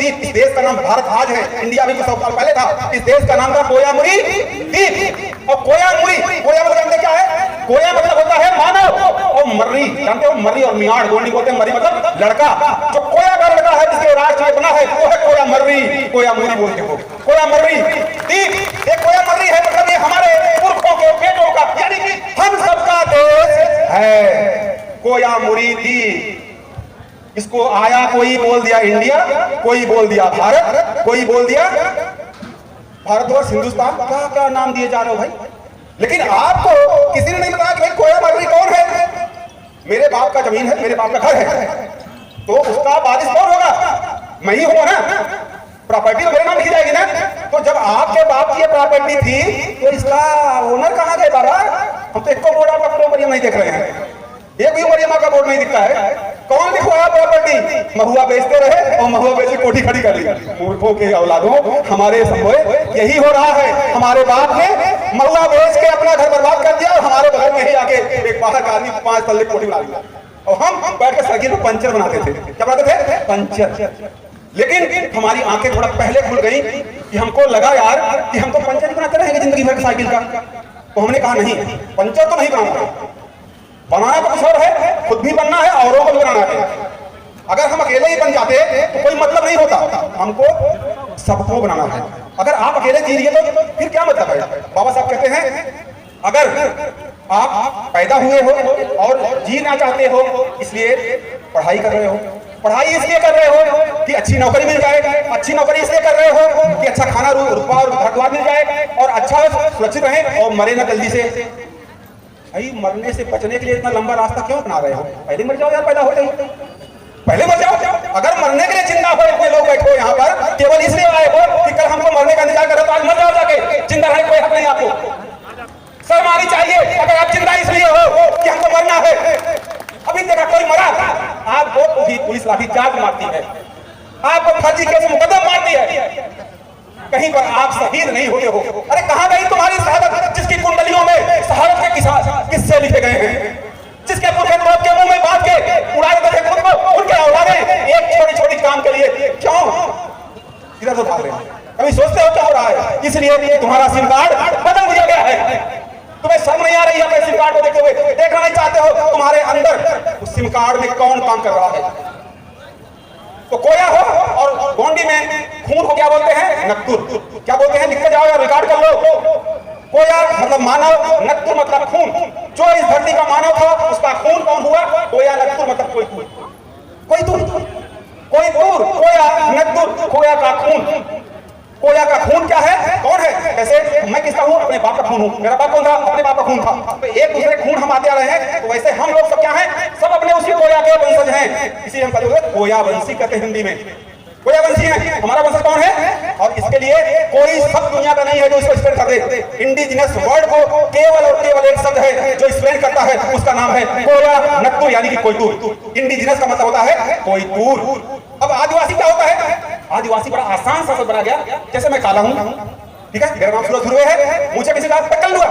द्वीप, इस देश का नाम भारत आज है, इंडिया भी कुछ 100 साल पहले था। इस देश का नाम था कोयामुरी द्वीप। और कोयामुरी, कोया मतलब जानते क्या है? कोया मतलब होता है मानव, और मर्री जानते हो, मर्री और मियाड़ गोंडी बोलते हैं, मर्री मतलब लड़का। जो कोया का लड़का है जिसके राष्ट्र बना है वो है कोया मर्री, कोया मुरी बोलते हो, कोया मर्री द्वीप। ये कोया मर्री है मतलब ये हमारे पुरखों के बेटों का, यानी कि हम सबका देश है कोया मुरी द्वीप। इसको आया कोई बोल दिया इंडिया, कोई बोल दिया भारत, कोई बोल दिया भारतवर्ष, हिंदुस्तान, क्या क्या नाम दिए जा रहे हो भाई। लेकिन आपको किसी ने नहीं बताया कि भाई कोया मर्री कौन है। मेरे बाप का जमीन है, मेरे बाप का घर है, तो उसका वारिस कौन होगा? मैं ही हूं ना, प्रॉपर्टी तो मेरे नाम लिखी जाएगी ना। तो जब आपके बाप की ये प्रॉपर्टी थी तो इसका ओनर कहां गए बाबा? हम तो एक बोर्ड आपका मरियम नहीं देख रहे हैं, एक भी मरियमा का बोर्ड नहीं दिखता है। कौन लिखवाया प्रॉपर्टी? महुआ बेचते रहे और महुआ बेच के कोठी खड़ी कर ली। मूर्खों के औलादों, हमारे संभव यही हो रहा है। हमारे बाप ने महुआ बेच के अपना घर बर्बाद कर दिया और हमारे बगल में ही आके एक बाहर का आदमी 5 तल्ले कोठी बना लिया, और हम बैठ के साइकिल में पंचर बनाते थे। क्या बनाते थे? पंचर। लेकिन हमारी आंखें थोड़ा पहले खुल गई कि हमको लगा यार कि हम तो पंचर ही बनाते रहेंगे जिंदगी भर साइकिल का। तो हमने कहा नहीं, पंचर तो नहीं बनाना तो कुछ और है, खुद भी बनना है, औरों को भी बनाना है। अगर हम अकेले ही बन जाते तो कोई मतलब नहीं होता, हमको सबको बनाना है। अगर आप अकेले जी रही तो फिर क्या मतलब है? बाबा साहब कहते हैं अगर आप पैदा हुए हो और जीना चाहते हो, इसलिए पढ़ाई कर रहे हो, पढ़ाई इसलिए कर रहे हो कि अच्छी नौकरी मिल जाए, अच्छी नौकरी इसलिए कर रहे हो कि अच्छा खाना रुपया और घर द्वार मिल जाए और अच्छा सुरक्षित रहे और मरे ना जल्दी से। भाई मरने से बचने के लिए इतना लंबा रास्ता क्यों अपना रहे हो? पहले मर जाओ यार, पैदा हो जाओ, पहले मर जाओ। अगर मरने के लिए जिंदा हो इतने लोग बैठे हो यहाँ पर केवल इसलिए आए हो कि कल हमको मरने का इंतजार करो, तो आज मर जाओ जाके। जिंदा रहने कोई हक नहीं आपको, शर्म आनी चाहिए। अगर आप जिंदा इसलिए हो कि हमको मरना है, अभी देखा कोई मरा, आपको भी पुलिस लाठीचार्ज मारती है, आपको फर्जी केस मुकदमा मारती है, कहीं पर आप शहीद नहीं होते हो। अरे कहां गई तुम्हारी शहादत जिसकी कुंडलियों में शहादत के किस्से लिखे गए हैं, जिसके पुरखे मौत के मुंह में बांध के उड़ाए गए खुद को, उनके औलादें एक छोटी छोटी काम के लिए क्यों इधर उधर भाग रहे हैं? कभी सोचते हो क्या हो रहा है? इसलिए तुम्हारा सिम कार्ड बदल दिया गया है। तुम्हें शर्म नहीं आ रही है अपने सिम कार्ड को देखते हुए? देखना नहीं चाहते हो तुम्हारे अंदर उस सिम कार्ड में कौन काम कर रहा है? तो कोया हो और गोंडी में खून को क्या बोलते हैं? नक्तुर। क्या बोलते हैं? लिख के जाओ या रिकॉर्ड कर लो। कोया मतलब मानव, नक्तुर मतलब खून। जो इस धरती का मानव था उसका खून कौन हुआ? कोया। नक्तुर मतलब कोई दूर, कोई दूर, कोई दूर। कोया नक्तुर, कोया का खून। कोया का खून क्या है? कौन है? जैसे मैं किसका हूँ? अपने बाप का खून हूँ। मेरा बाप कौन था? अपने बाप का खून था। तो एक दूसरे खून हम आते आ रहे हैं, तो वैसे हम लोग सब क्या हैं? सब अपने उसी कोया के वंशज हैं। इसी हम कहते कोया वंशी कहते हैं हिंदी में। कोया वंशी है हमारा वंशज। कौन है? और इसके लिए कोई शब्द दुनिया का नहीं है जो इसको एक्सप्लेन कर दे। इंडिजिनस वर्ड को केवल और केवल एक शब्द है जो एक्सप्लेन करता है, उसका नाम है कोया नक्तुर, यानी कि कोयतूर। इंडिजिनस का मतलब होता है कोयतूर। अब आदिवासी क्या होता है? आदिवासी बड़ा आसान सा शब्द बना गया। जैसे मैं काला हूं, ठीक है, मेरा नाम सूरज ध्रुवे है, मुझे किसी का कलुआ,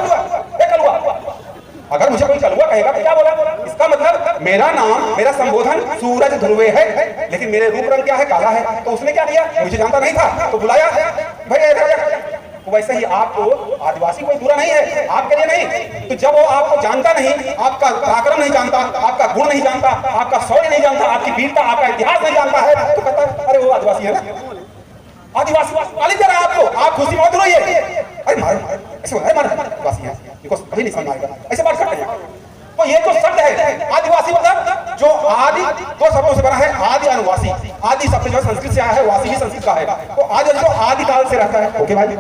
अगर मुझे कोई कलुआ कहेगा तो क्या बोला? इसका मतलब मेरा नाम, मेरा संबोधन सूरज ध्रुवे है, लेकिन मेरे रूप रंग क्या है? काला है। तो उसने क्या किया? मुझे जानता नहीं था तो बुलाया, भाई। तो वैसे ही आपको आदिवासी कोई बुरा नहीं है, आपके लिए नहीं। तो जब वो आपको जानता नहीं, आपका पराक्रम नहीं जानता, आपका गुण नहीं जानता, आपका शौर्य नहीं जानता, आपकी वीरता, आपका इतिहास नहीं जानता है, तो कहता है अरे वो आदिवासी है ना, आदिवासी गाली दे रहा है आपको, आप खुशी मत रोइए। अरे मार ऐसे होता है, मार आदिवासी है, इनको कभी नहीं समझ आएगा, ऐसे बात करते हैं। तो ये जो शब्द है आदिवासी मतलब जो आदि, दो शब्दों से बना है, आदि अनुवासी। आदि शब्द जो संस्कृत से आया है, वासी ही संस्कृत का है। तो आदि जो आदिकाल से रहता है, ओके भाई,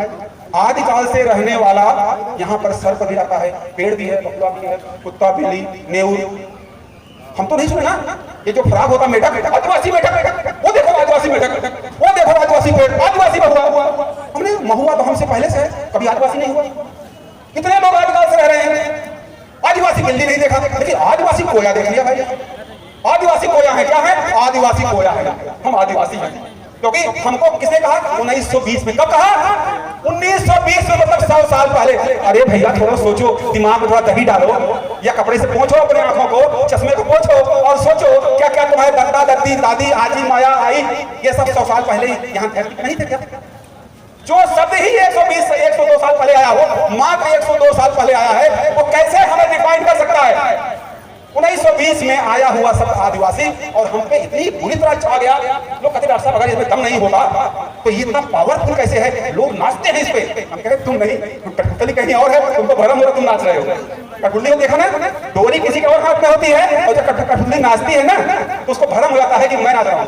आदिकाल से रहने वाला यहाँ पर सर्प भी रहता है, पेड़ भी है, बकुला भी है, कुत्ता, बिल्ली, नेउर। हम तो नहीं सुने ना ये जो फ्रॉग होता मेढक, आदिवासी मेढक, वो देखो आदिवासी मेढक, वो देखो आदिवासी पेड़, आदिवासी महुआ। हमने महुआ तो हमसे पहले से है, कभी आदिवासी नहीं हुआ। कितने लोग आदिकाल से रह रहे हैं, आदिवासी बिल्ली नहीं देखा, लेकिन आदिवासी कोया देख लिया भाई। आदिवासी कोया है, क्या है? आदिवासी कोया है। हम आदिवासी हैं क्योंकि हमको किसने कहा? 1920 में। कब कहा? 1920 में, मतलब 100 साल पहले। अरे भैया थोड़ा सोचो, दिमाग में थोड़ा दही डालो, या कपड़े से पोंछो अपने आंखों को, चश्मे को पोंछो और सोचो क्या क्या तुम्हारे दादा दादी दादी आजी माया आई ये सब 100 साल पहले यहाँ नहीं थे क्या? जो शब्द ही 120 से 102 साल पहले आया हो, मात्र 102 साल पहले आया है, वो कैसे हमें डिफाइन कर सकता है? 1920 में आया हुआ शब्द आदिवासी और हम पे इतनी बुरी तरह छा गया, लोग कहते डॉक्टर साहब अगर इसमें दम नहीं होता तो ये इतना पावरफुल कैसे है? लोग नाचते हैं इस पे। हम कहे तुम नहीं, कठपुतली कहीं और है, तुमको भरम हो रहा, तुम नाच रहे हो। कठपुतली को देखा ना, डोरी किसी के और हाथ में होती है और जब कठपुतली नाचती है ना तो उसको भरम हो जाता है कि मैं नाच रहा हूँ।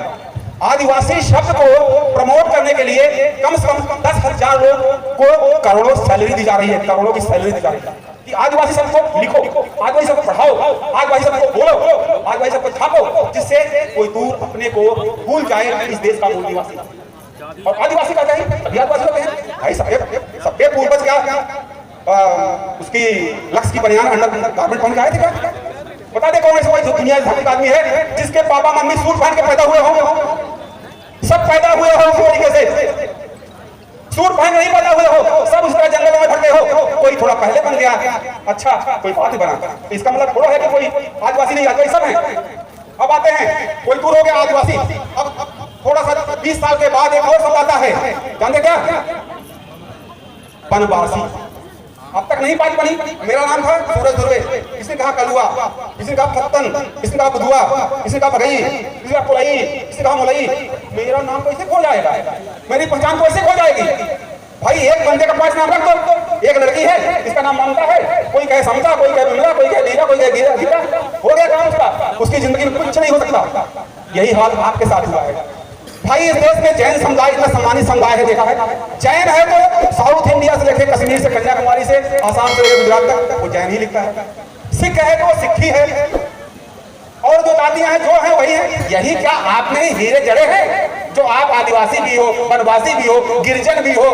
आदिवासी शब्द को प्रमोट करने के लिए कम से कम 10,000 लोग को करोड़ों सैलरी दी जा रही है, करोड़ों की सैलरी दी जा रही है कि आदिवासी शब्द को लिखो, आदिवासी शब्द को पढ़ाओ, आदिवासी शब्द को बोलो, आदिवासी शब्द को छापो, जिससे कोई दूर अपने को भूल जाए इस देश का मूल निवासी। और आदिवासी कहते हैं, अभी आदिवासी होते हैं भाई, सबके पूर्वज क्या उसकी लक्ष्य की बनियान अंडर गारमेंट पहन के आए थे क्या? बता दे कौन ऐसा कोई दुनिया धार्मिक आदमी है जिसके पापा मम्मी सूट पहन के पैदा हुए होंगे? सब पैदा हुए हो उस तरीके से, सूट पहन नहीं पैदा हुए हो, सब उस तरह जंगलों में भटके हो। कोई थोड़ा पहले बन गया, अच्छा कोई बात ही बना, इसका मतलब थोड़ा है कि कोई आदिवासी नहीं, आदिवासी सब है। अब आते हैं, कोई दूर हो गया आदिवासी, अब थोड़ा सा 20 साल के बाद एक और शब्द आता है, जानते क्या? वनवासी। अब तक नहीं बात बनी। मेरा नाम था सूरज ध्रुवे, किसी ने कहा कलुआ, किसी ने कहा फत्तन, किसी ने कहा बुधुआ, किसी ने कहा बगई, किसी ने कहा पुलई, किसी ने कहा मुलई। मेरा नाम कैसे खो जाएगा? मेरी पहचान कैसे खो जाएगी? भाई एक बंदे का 5 नाम रख दो। एक लड़की है इसका नाम ममता है, कोई कहे समता, कोई कहे बिमला, कोई कहे लीला, कोई कहे गीता, हो गया काम उसका, उसकी जिंदगी में कुछ नहीं हो सकता। यही हाल आपके साथ हुआ है। भाई इस देश में जैन समुदाय इतना सम्मानित समुदाय है, देखा है? जैन है तो साउथ इंडिया से लेकर कश्मीर से कन्याकुमारी से आसाम से लेकर गुजरात तक वो जैन ही लिखता है। सिख है तो सिक्खी है, और जो जातियां हैं जो है वही है। यही क्या आप में हीरे जड़े हैं जो आप आदिवासी भी हो, वनवासी भी हो, गिरिजन भी हो,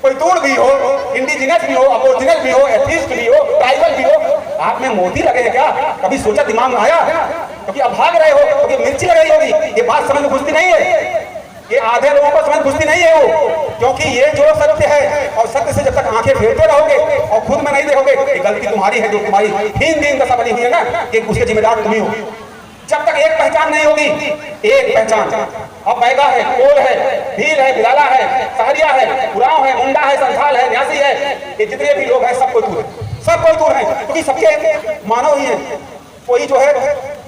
पैतूड़ भी हो, इंडिजिनस भी हो, अबोरिजिनल भी हो, एथिस्ट भी हो, ट्राइबल भी हो, आप में मोती लगे हैं क्या? कभी सोचा, दिमाग में आया? क्योंकि अब भाग रहे हो, क्योंकि मिर्ची लग रही होगी। ये बात समझ में घुसती नहीं है, ये आधे लोगों को समझ घुसती नहीं है वो, क्योंकि ये जो सत्य है और सत्य से जब तक आंखें फेरते रहोगे और खुद में नहीं देखोगे कि गलती तुम्हारी है, जो तुम्हारी हीन दीन दशा बनी हुई है ना, कि उसके जिम्मेदार तुम ही हो। जब तक एक पहचान नहीं होगी, एक पहचान, अब बैगा है, कोल है, भील है, बिलाला है, सहरिया है, उरांव है, मुंडा है, संथाल है, न्यासी है, ये जितने भी लोग हैं सब कोई दूर है, सब कोई दूर है, क्योंकि सबके मानव ही है। कोई जो है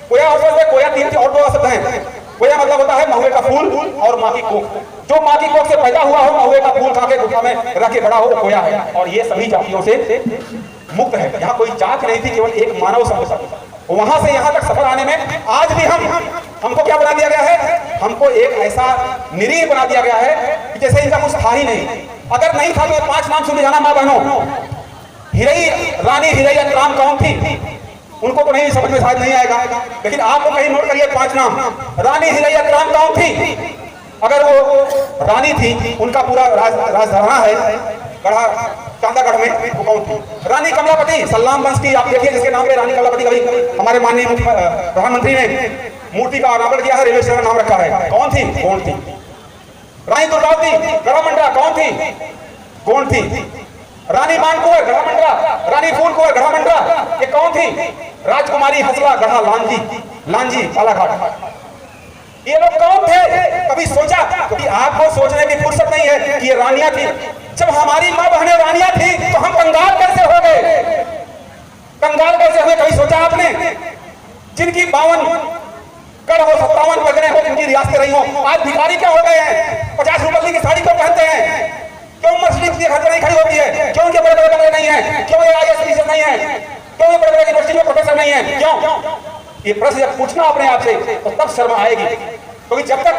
कोया और कोया 3 और 2 शब्द हैं। कोया मतलब होता है महुए का फूल और माँ की कोख। जो माँ की कोख से पैदा हुआ हो, महुए का फूल खा के गुफा में रख के बड़ा हो, कोया है। और ये सभी जातियों से मुक्त है। यहाँ कोई जात नहीं थी, केवल एक मानव सभ्यता। वहां से यहाँ तक सफर आने में आज भी हमको क्या बना दिया गया है? हमको एक ऐसा निरीह बना दिया गया है कि जैसे इनका कुछ था ही नहीं। अगर नहीं था तो 5 नाम सुन जाना माँ बहनों। हिरई रानी हिरैया राम कौन थी? उनको तो नहीं समझ में शायद नहीं आएगा, लेकिन आप लोग कहीं नोट करिए 5 नाम। रानी हिरैया राम कौन थी? अगर वो रानी थी, उनका पूरा राजघराना है गढ़ा चांदागढ़ में, वो कौन थी? रानी कमलापति, सल्लाम वंश की। आप देखिए जिसके नाम पे रानी कमलापति कभी हमारे माननीय प्रधानमंत्री ने मूर्ति का अनावरण किया है, रेलवे स्टेशन नाम रखा है। कौन थी? गोंड थी। रानी दुर्गावती गढ़ामंडरा कौन थी? गोंड थी। रानी मानकुंवर गढ़ामंडरा, रानी फूलकुंवर गढ़ामंडरा, ये कौन थी? राजकुमारी हसला गढ़ा लांजी बालाघाट। ये लोग कौन थे? कभी सोचा? क्योंकि आपको सोचने की फुर्सत नहीं है कि ये रानियां थी। जब हमारी माँ बहनें रानियां थी तो हम कंगाल कैसे हो गए? कंगाल कैसे हुए? कभी सोचा आपने? जिनकी 52 गढ़ हो, 57 बजने हो, जिनकी रियासतें रही हो, आज भिखारी क्या हो गए हैं? 50 रुपये की साड़ी क्यों पहनते हैं? क्यों मर्सिडीज की घर नहीं खड़ी होती है? क्यों ये बड़े-बड़े बंगले नहीं है? क्यों ये IAS ऑफिसर नहीं है? क्यों ये बड़े-बड़े यूनिवर्सिटी में प्रोफेसर नहीं है? क्यों? ये प्रश्न जब पूछना अपने आप से तो तब शर्म आएगी। क्योंकि जब तक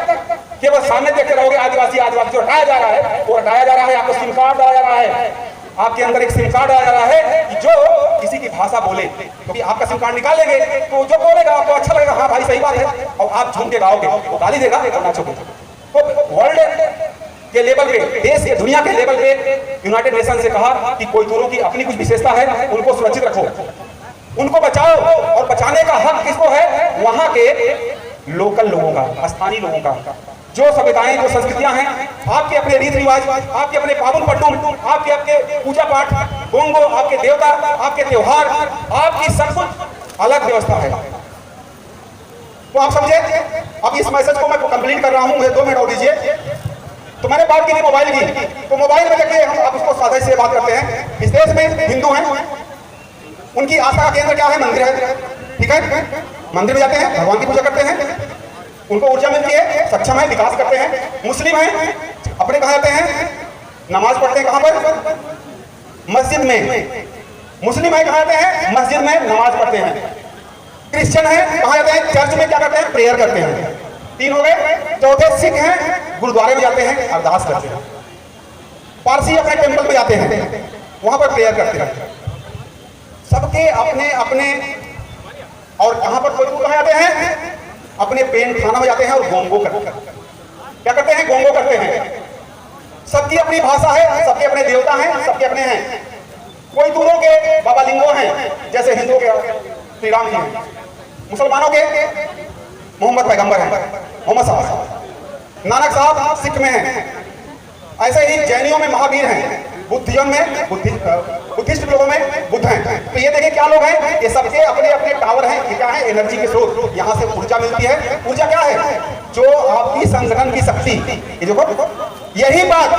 केवल सामने देखते रहोगे आदिवासी जो हटाया जा रहा है, वो हटाया जा रहा है। आपको सिम कार्ड डाला जा रहा है, आपके अंदर एक सिम कार्ड डाला जा रहा है कि जो किसी की भाषा बोले, क्योंकि आपका सिम कार्ड निकालेंगे तो जो बोलेगा आपको अच्छा लगेगा, हाँ भाई सही बात है, और आप झूम के गाओगे, वो गाली देगा और नाचोगे। तो वर्ल्ड के लेवल पे, देश के दुनिया के लेवल पे यूनाइटेड नेशन से कहा कि कोई दूरों की अपनी कुछ विशेषता है, उनको सुरक्षित रखो, उनको बचाओ। और बचाने का हक किसको है? वहां के लोकल लोगों का, स्थानीय लोगों का। जो सभ्यताएं, जो संस्कृतियां हैं, आपके अपने रीति रिवाज, आपके अपने पावन पट्टू, आपके पूजा पाठ, बोंगो, आपके देवता, आपके त्योहार, आपकी सब कुछ अलग व्यवस्था है। तो आप समझे। अब इस मैसेज को मैं कंप्लीट कर रहा हूं, मुझे 2 मिनट और दीजिए। तो मैंने बात की थी मोबाइल की, तो मोबाइल में देखिए हम आप उसको साझा से बात करते हैं। इस देश में हिंदू हैं, उनकी आस्था का केंद्र क्या है? मंदिर है, ठीक है। मंदिर में जाते हैं, भगवान की पूजा करते हैं, उनको ऊर्जा मिलती है, सक्षम है, विकास करते हैं। मुस्लिम हैं, अपने कहाँ जाते हैं? नमाज पढ़ते हैं। कहाँ पर? मस्जिद में। मुस्लिम है, कहाँ जाते हैं? मस्जिद में नमाज पढ़ते हैं। क्रिश्चियन है, कहाँ जाते हैं? चर्च में क्या करते हैं? प्रेयर करते हैं। 3 हो गए। चौथे सिख हैं, गुरुद्वारे में जाते हैं, अरदास करते हैं। पारसी अपने टेंपल में जाते हैं, वहां पर प्रेयर करते हैं। सबके अपने अपने। और कहां पर कहां जाते हैं? अपने पेन खाना में जाते हैं और गोंगो करते हैं। क्या करते हैं? गोंगो करते हैं। सबकी अपनी भाषा है, सबके अपने देवता हैं, सबके अपने हैं। कोई दूरों के बाबा लिंगो हैं, जैसे हिंदुओं के श्री राम जी हैं, मुसलमानों के मोहम्मद पैगंबर हैं, मोहम्मद साहब। नानक साहब सिख में हैं। ऐसे ही जैनियों में महावीर हैं, बुद्धिज्म में बुद्धिस्ट लोगों में बुद्ध हैं। तो ये देखिए क्या लोग हैं, ये सबके अपने अपने टावर हैं। ये क्या है? एनर्जी के स्रोत। यहाँ से ऊर्जा मिलती है। ऊर्जा क्या है? जो आपकी संगठन की शक्ति। ये देखो, यही बात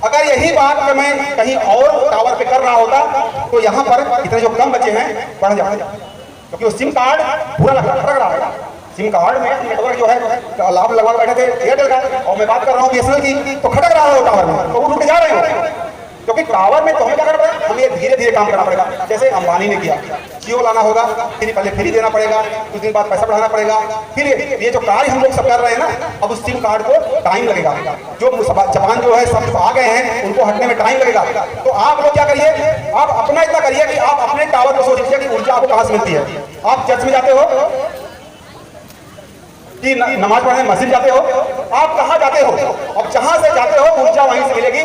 अगर यही बात मैं कहीं और टावर पे कर रहा होता तो यहाँ पर इतने जो कम बच्चे हैं बढ़ जाते, क्योंकि वो सिम कार्ड पूरा लग रहा है। सिम कार्ड में नेटवर्क जो है लाभ लगवा बैठे थे एयरटेल का, और मैं बात कर रहा हूँ बीएसएनएल की, तो खटक रहा है टावर में, तो वो टूट जा रहे हो। क्योंकि टावर में तो हमें क्या करना पड़ेगा? हमें धीरे धीरे काम करना पड़ेगा। जैसे अंबानी ने किया, जियो लाना होगा, फिर पहले फ्री देना पड़ेगा, कुछ दिन बाद पैसा बढ़ाना पड़ेगा, फिर ये जो कार्य हम लोग सब कर रहे हैं ना, अब उस सिम कार्ड को टाइम लगेगा। जो जापान जो है सब आ गए हैं, उनको हटने में टाइम लगेगा। तो आप लोग क्या करिए, आप अपना इतना करिए कि आप अपने टावर को सोच लीजिए कि ऊर्जा आपको कहाँ से मिलती है। आप चर्च में जाते हो कि नमाज पढ़ने मस्जिद जाते हो, आप कहाँ जाते हो? अब जहां से जाते हो ऊर्जा वहीं से मिलेगी,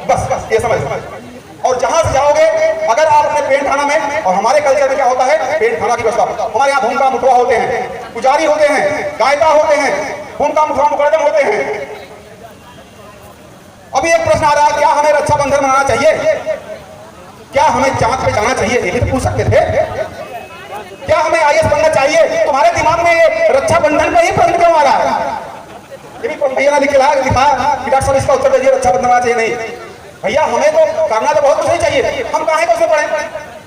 बस ये समझ। और जहां से जाओगे, अगर आप अपने पेंट खाना में, और हमारे कल्चर में क्या होता है? पेंट खाना की व्यवस्था। हमारे यहाँ भूमका मुठवा होते हैं, पुजारी होते हैं, गायता होते हैं, भूमका मुठवा मुकरदम होते हैं। अभी एक प्रश्न आ रहा है, क्या हमें रक्षाबंधन मनाना चाहिए? क्या हमें चांद पे जाना चाहिए? ये भी तो पूछ सकते थे। क्या हमें आईएएस बनना चाहिए? तुम्हारे दिमाग में ये रक्षाबंधन का ही प्रश्न क्यों आ रहा है? ये भी भैया ने लिखा कि डॉक्टर साहब इसका उत्तर दीजिए, रक्षाबंधन होना चाहिए। नहीं भैया, हमें तो करना तो बहुत कुछ नहीं चाहिए, हम काहे को उसमें पढ़े?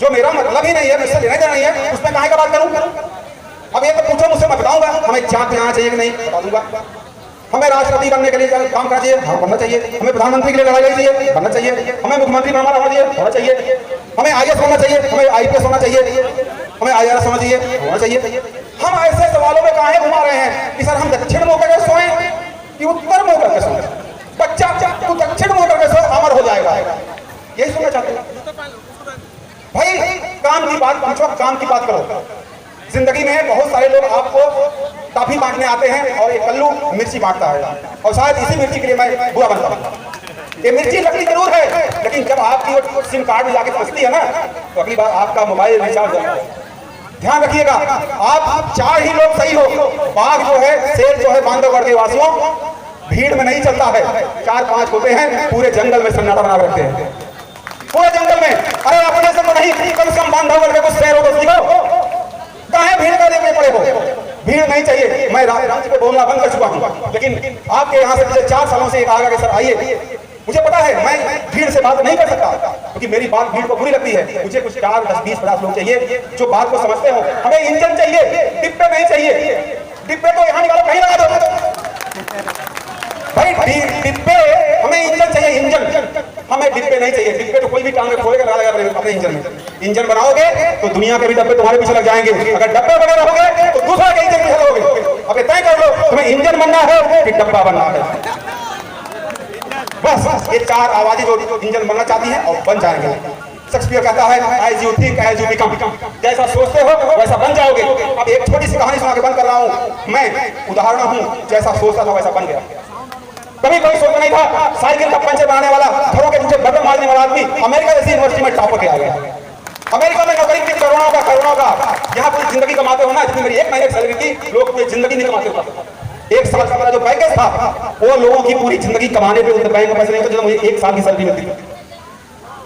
जो मेरा मतलब ही नहीं है, मुझसे लेना देना नहीं है, उसमें काहे का बात करूं? अब ये तो पूछो मुझसे, मैं बताऊंगा हमें चांद पे आना चाहिए कि नहीं, बता दूंगा। हमें राष्ट्रपति बनने के लिए काम करना चाहिए, हाँ बनना चाहिए। हमें प्रधानमंत्री के लिए लड़ाई करनी चाहिए, बनना चाहिए। हमें मुख्यमंत्री बनना चाहिए। हमें आईएएस होना चाहिए, हमें आईपीएस होना चाहिए, हमें आईआरएस होना चाहिए। हम ऐसे सवालों में काहे घुमा रहे हैं कि सर हम दक्षिण मुड़ करके सोए कि उत्तर मुड़ करके सोए? बच्चा तू दक्षिण मुड़ करके सो, अमर हो जाएगा, यही सुनना चाहते हैं भाई। काम की बात पूछो, काम की बात करो। जिंदगी में बहुत सारे लोग आपको टॉफी बांटने आते हैं और एक कल्लू मिर्ची बांटता है, और शायद इसी मिर्ची के लिए मैं बुरा बनता हूँ। ये मिर्ची लगती जरूर है, लेकिन जब आपकी वो सिम कार्ड में जाके फंसती है ना, तो अगली बार आपका मोबाइल रिचार्ज होता है। ध्यान रखिएगा, आप 4 ही लोग सही हो। बाघ जो है, शेर जो है, बांधवगढ़ के वासियों भीड़ में नहीं चलता है, 4-5 होते हैं, पूरे जंगल में सन्नाटा बना रखते हैं, पूरे जंगल में। अरे अपने से तो नहीं, कम से कम बांधवगढ़ के कुछ शेर हो तो सीखो। कहाँ भीड़ का देखने पड़े हो? भीड़ नहीं चाहिए। मैं रांची पे बोलना बंद कर चुका हूँ, लेकिन आपके यहाँ से पिछले 4 सालों से एक आगे सर आइए। मुझे पता है मैं भीड़ से बात नहीं कर सकता, क्योंकि मेरी बात भीड़ को बुरी लगती है। मुझे कुछ 4, 10, 20, 50 लोग चाहिए जो बात को समझते हो। हमें इंजन चाहिए, डिब्बे नहीं चाहिए। डिब्बे तो यहाँ निकालो, कहीं लगा दो भाई। डिब्बे, हमें इंजन चाहिए, इंजन। हमें डिब्बे नहीं चाहिए। डिब्बे तो कोई भी टांग खोलेगा लगा अपने इंजन में। इंजन बनाओगे तो दुनिया के भी डब्बे तुम्हारे पीछे लग जाएंगे। अगर डब्बे वगैरह रहोगे तो दूसरा के इंजन पीछे लगोगे। अब तय कर लो, तुम्हें इंजन बनना है कि डब्बा बनना है। बस ये 4 आवाजें जो इंजन बनना चाहती हैं और बन जाएंगे। शेक्सपियर कहता है as you think as you become, जैसा सोचते हो वैसा बन जाओगे। अब एक छोटी सी कहानी सुना के बंद कर रहा हूँ। मैं उदाहरण हूँ, जैसा सोचता था वैसा बन गया। कभी कोई सोचा नहीं था साइकिल का पंचर बनाने वाला, घरों के नीचे बटन मारने वाला आदमी अमेरिका जैसी यूनिवर्सिटी में टॉपर के आ गया। अमेरिका में नौकरी की करोड़ों का। यहाँ पूरी जिंदगी कमाते हो ना, जितनी मेरी 1 महीने की सैलरी थी, लोग पूरी जिंदगी नहीं कमाते होता। 1 साल का मेरा जो पैकेज था वो लोगों की पूरी जिंदगी कमाने पे उनके बैंक में पैसे नहीं होते, मुझे 1 साल की सैलरी मिलती।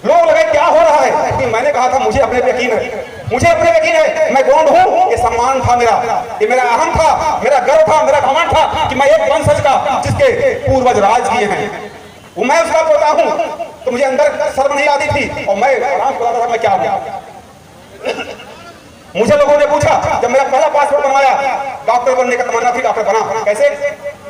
लोग लगे क्या हो रहा है, क्योंकि मैंने कहा था मुझे अपने पे यकीन है, मुझे अपने यकीन है, मैं कौन हूँ, ये सम्मान था मेरा, ये मेरा अहम था, मेरा गर्व था, मेरा घमंड था कि मैं एक वंशज का जिसके पूर्वज राज किए हैं, वो मैं उसका पोता हूँ। तो मुझे अंदर शर्म नहीं आती थी और मैं आराम से बोलता था मैं क्या हूँ। मुझे लोगों ने पूछा, जब मेरा पहला पासपोर्ट बनवाया, डॉक्टर बनने का तमन्ना थी, डॉक्टर बना कैसे,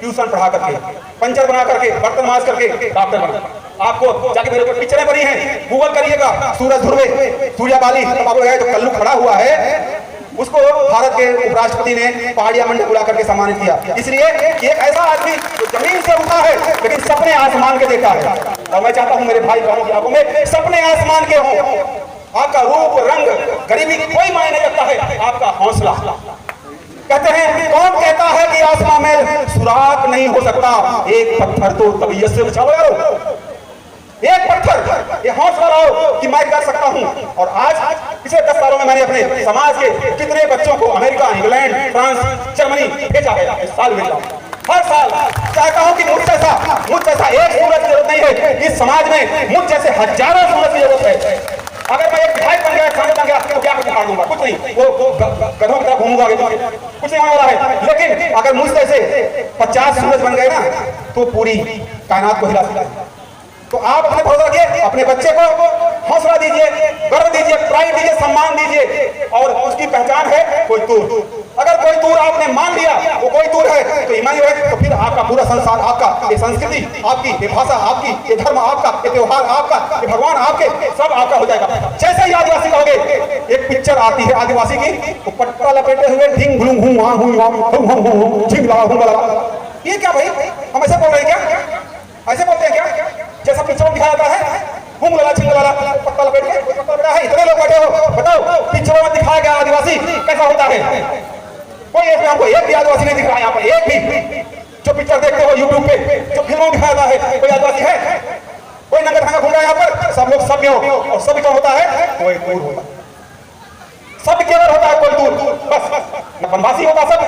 ट्यूशन पढ़ा करके, पंचर बना करके, बर्तन माज करके डॉक्टर बना। आपको जाके मेरे ऊपर पिक्चरें बनी हैं, गूगल करिएगा, सूरज ध्रुवे, सूर्याबाली, जो कल्लू खड़ा हुआ है उसको भारत के उपराष्ट्रपति ने पहाड़िया मंडी बुला करके सम्मानित किया। इसलिए एक ऐसा आदमी जो जमीन से उठा है लेकिन सपने आसमान के देखा है, और मैं चाहता हूं मेरे भाई बहनों की आंखों में सपने आसमान के हों। आपका रूप रंग गरीबी कोई मायने नहीं रखता है, आपका हौसला। कहते हैं कौन कहता है कि आसमान में सुराख नहीं हो सकता, एक पत्थर तो तबीयत से उछालो यारो, एक पत्थर, ये हौसला लाओ कि मैं कर सकता हूं। और आज पिछले 10 सालों में मैंने अपने समाज के कितने बच्चों को अमेरिका, इंग्लैंड, फ्रांस, जर्मनी भेजा है, इस साल भेजा हर साल। चाहता हूं कि मुझ जैसा एक सूरज की जरूरत नहीं है इस समाज में, मुझ जैसे हजारों सूरज की जरूरत है। अगर मैं एक विधायक बन गया, सांसद बन गया तो क्या कुछ दूंगा, कुछ नहीं, वो गधों की तरह घूमूंगा, कुछ नहीं होने वाला है। लेकिन अगर मुझ जैसे 50 सूरज बन गए ना तो पूरी कायनात को हिला सकता है। तो आप अपने भरोसा रखिए, अपने बच्चे को हौसला दीजिए, गर्व दीजिए, प्राइड दीजिए, सम्मान दीजिए, और उसकी पहचान है कोई तूर। अगर कोई तूर आपने मान लिया वो कोई तूर है तो ईमानी है, तो फिर आपका पूरा संसार आपका, ये संस्कृति आपकी, ये भाषा आपकी, ये धर्म आपका, ये त्योहार आपका, ये भगवान आपके, सब आपका हो जाएगा। जैसे ही आदिवासी कहोगे, एक पिक्चर आती है आदिवासी की, तो पट्टा लपेटे हुए ढिंग घुलूं हूं वहां हूं झिंगला हूं, ये क्या भाई, हम ऐसे बोल रहे हैं क्या, ऐसे बोलते हैं क्या, जैसा पिक्चर दिखाया जाता है, घूम वाला छिंग वाला पत्ता लपेट के पत्ता है। इतने लोग बैठे हो, बताओ पिक्चरों में दिखाया गया आदिवासी कैसा होता है? कोई एक हमको एक भी आदिवासी नहीं दिख रहा है यहाँ पर, एक भी। जो पिक्चर देखते हो यूट्यूब पे, जो फिल्मों में दिखाया जाता है, कोई आदिवासी है? कोई नंगा ढंगा घूम रहा है यहाँ पर? सब लोग सभ्य हो, और सभ्य कौन होता है? कोई दूर होता है, सब केवल होता है कोई दूर, बस। न वनवासी होता सब,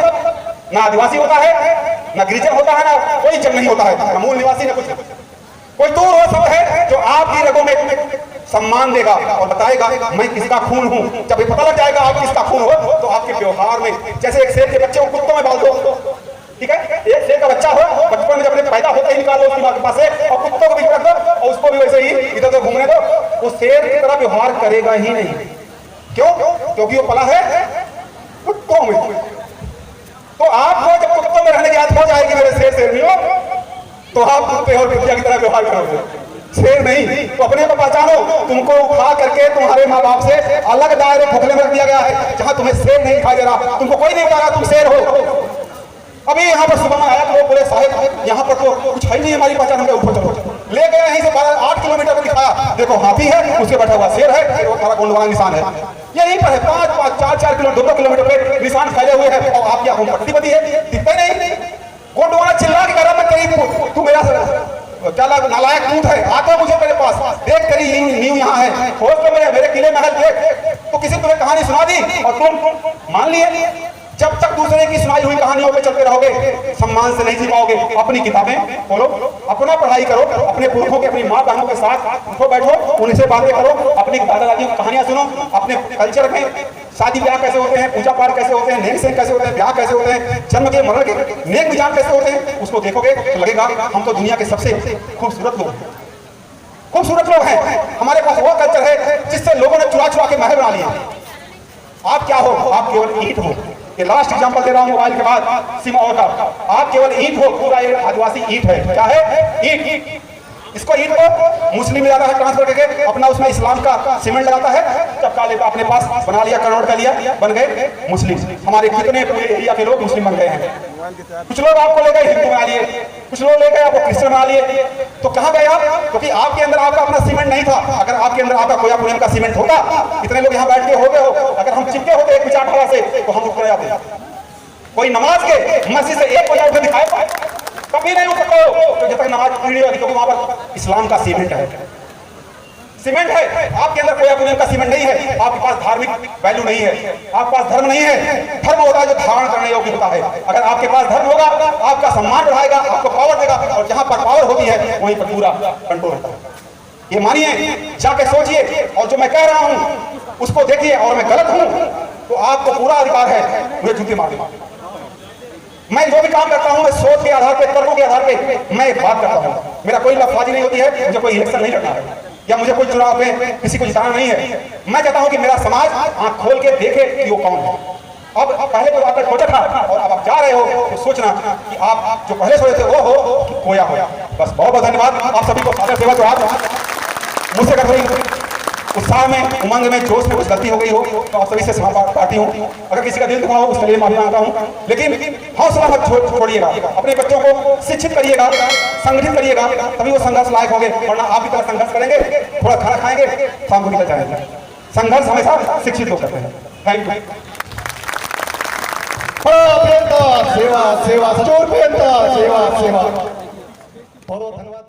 ना आदिवासी होता है, ना गिरिजन होता है, ना कोई जन नहीं होता है, ना मूल निवासी, ना कुछ। कोई दूर वो सब है जो आपकी रगों में सम्मान देगा और बताएगा मैं किसका खून हूं। जब ये पता लग जाएगा आप किसका खून हो, तो आपके व्यवहार में, जैसे एक शेर के बच्चे को कुत्तों में डाल दो, ठीक है, एक शेर का बच्चा हो, बचपन में जब पैदा होते ही निकालो उसकी मां के पास से, और कुत्तों को भी रख दो और उसको भी वैसे ही इधर उधर घूमने दो, वो शेर की तरह व्यवहार करेगा ही नहीं। क्यों? क्योंकि वो पला है कुत्तों में। तो आपको जब कुत्तों में रहने की आदत हो जाएगी मेरे शेर नहीं हो, तो आप कुत्ते और कुतिया की तरह व्यवहार करोगे, शेर नहीं। तो अपने को पहचानो, तुमको उठा करके तुम्हारे माँ बाप से अलग दायरे खोखले में रख दिया गया है, जहां तुम्हें शेर नहीं दिखाई दे रहा, तुमको कोई नहीं बता रहा तुम शेर हो। अभी यहाँ पर सुबह में आया तो वो बोले साहब यहाँ पर तो कुछ है नहीं हमारी पहचान, हमको ऊपर चलो, ले गए यहीं से 8 किलोमीटर पर दिखाया, देखो हाथी है, उसके बैठा हुआ शेर है, वो सारा गोंड वाला निशान है, यहीं पर है 4 किलोमीटर 2 किलोमीटर पे निशान फैले हुए हैं, और आपकी आंखों में पट्टी बदी है, दिखता नहीं। गोंड वाला चिल्ला के करा, मैं कहीं तू मेरा क्या नालायक दूध है, आता मुझे मेरे पास, देख तेरी नींव यहाँ है, खोज तो मेरे किले महल देख, तो किसी तुम्हें कहानी सुना दी और तुम मान लिए। जब तक दूसरे की सुनाई हुई कहानियों पे चलते रहोगे, सम्मान से नहीं जी पाओगे। अपनी किताबें खोलो, अपना पढ़ाई करो, अपने पुरखों के, अपनी माँ बहनों के साथ उठो बैठो, उनसे बातें करो, अपनी दादा दादियों की कहानियां सुनो, अपने कल्चर में शादी ब्याह कैसे होते हैं, पूजा पाठ कैसे होते हैं, नेक से कैसे होते हैं, ब्याह कैसे होते हैं, जन्म के मरण के नेक विजान कैसे होते हैं, उसको देखोगे तो लगेगा हम तो दुनिया के सबसे खूबसूरत लोग हैं। हमारे पास वो कल्चर है जिससे लोगों ने चुरा चुरा के महल बना लिया। आप क्या हो? आप केवल ईंट हो। ये लास्ट एग्जांपल दे रहा हूं मोबाइल के बाद सिम और का। आप केवल ईंट हो, पूरा ये आदिवासी ईंट है। क्या है? ईंट। इसको ईंट को मुस्लिम में जाता है ट्रांसफर करके, अपना उसमें इस्लाम का सीमेंट लगाता है, चपका लेकर अपने पास बना लिया, कन्वर्ट कर लिया, बन गए मुस्लिम। हमारे कितने पूरे एरिया के लोग मुस्लिम बन गए हैं। कुछ लोग आपको ले गए हिंदू बना लिए, कुछ लोग ले गए आपको क्रिश्चियन बना लिए। तो कहाँ गए आप? क्योंकि आपके अंदर आपका अपना सीमेंट नहीं था। अगर आपके अंदर आपका कोया पुलिम का सीमेंट होता, इतने लोग यहाँ बैठ के हो गए हो, अगर हम चिपके होते एक विचारधारा से, तो हम उठ जाते। कोई नमाज के मस्जिद से एक बजा उठे दिखाए कभी नहीं उठ सकते हो, तो जब तक नमाज पूरी नहीं होगी, क्योंकि वहां पर इस्लाम का सीमेंट है। सीमेंट है, आपके अंदर कोई पुलिन का सीमेंट नहीं है, आपके पास धार्मिक वैल्यू नहीं है, आपके पास धर्म नहीं है। धर्म होता है जो धारण करने योग्य होता है। अगर आपके पास धर्म होगा, आपका सम्मान बढ़ाएगा, आपको पावर देगा, और जहां पर पावर होती है वहीं पर पूरा कंट्रोल होता है। ये मानिए, जाके सोचिए, और जो मैं कह रहा हूं उसको देखिए, और मैं गलत हूं तो आपको पूरा अधिकार है मुझे जूते मारने। मैं जो भी काम करता हूं मैं सोच के आधार पे, तर्कों के आधार पे मैं एक बात करता हूं। मेरा कोई लफाजी नहीं होती है, मुझे कोई इलेक्शन नहीं लड़ना है, या मुझे कोई चुनाव में किसी को जिताना नहीं है। मैं चाहता हूं कि मेरा समाज आंख खोल के देखे कि वो कौन है। अब पहले तो आपका छोटा था, और अब आप जा रहे हो तो सोचना कि आप जो पहले सोचे थे वो हो कि खोया हो। बस बहुत बहुत धन्यवाद आप सभी को। सादर सेवा जोहार। मुझसे अगर कोई उत्साह में, उमंग में, जोश में कुछ गलती हो गई हो तो आप सभी से क्षमा पाती हूँ। अगर किसी का दिल दुखा हो उसके लिए माफी मांगता हूँ, लेकिन हौसला मत छोड़िएगा। अपने बच्चों को शिक्षित करिएगा, संगठित करिएगा, तभी वो संघर्ष लायक होंगे। वरना आप भी तरह संघर्ष करेंगे, थोड़ा खाना खाएंगे, शाम को निकल जाएंगे। संघर्ष हमेशा शिक्षित लोग करते हैं। Thank you. सेवा सेवा, सचोर सेवा सेवा। बहुत बहुत धन्यवाद।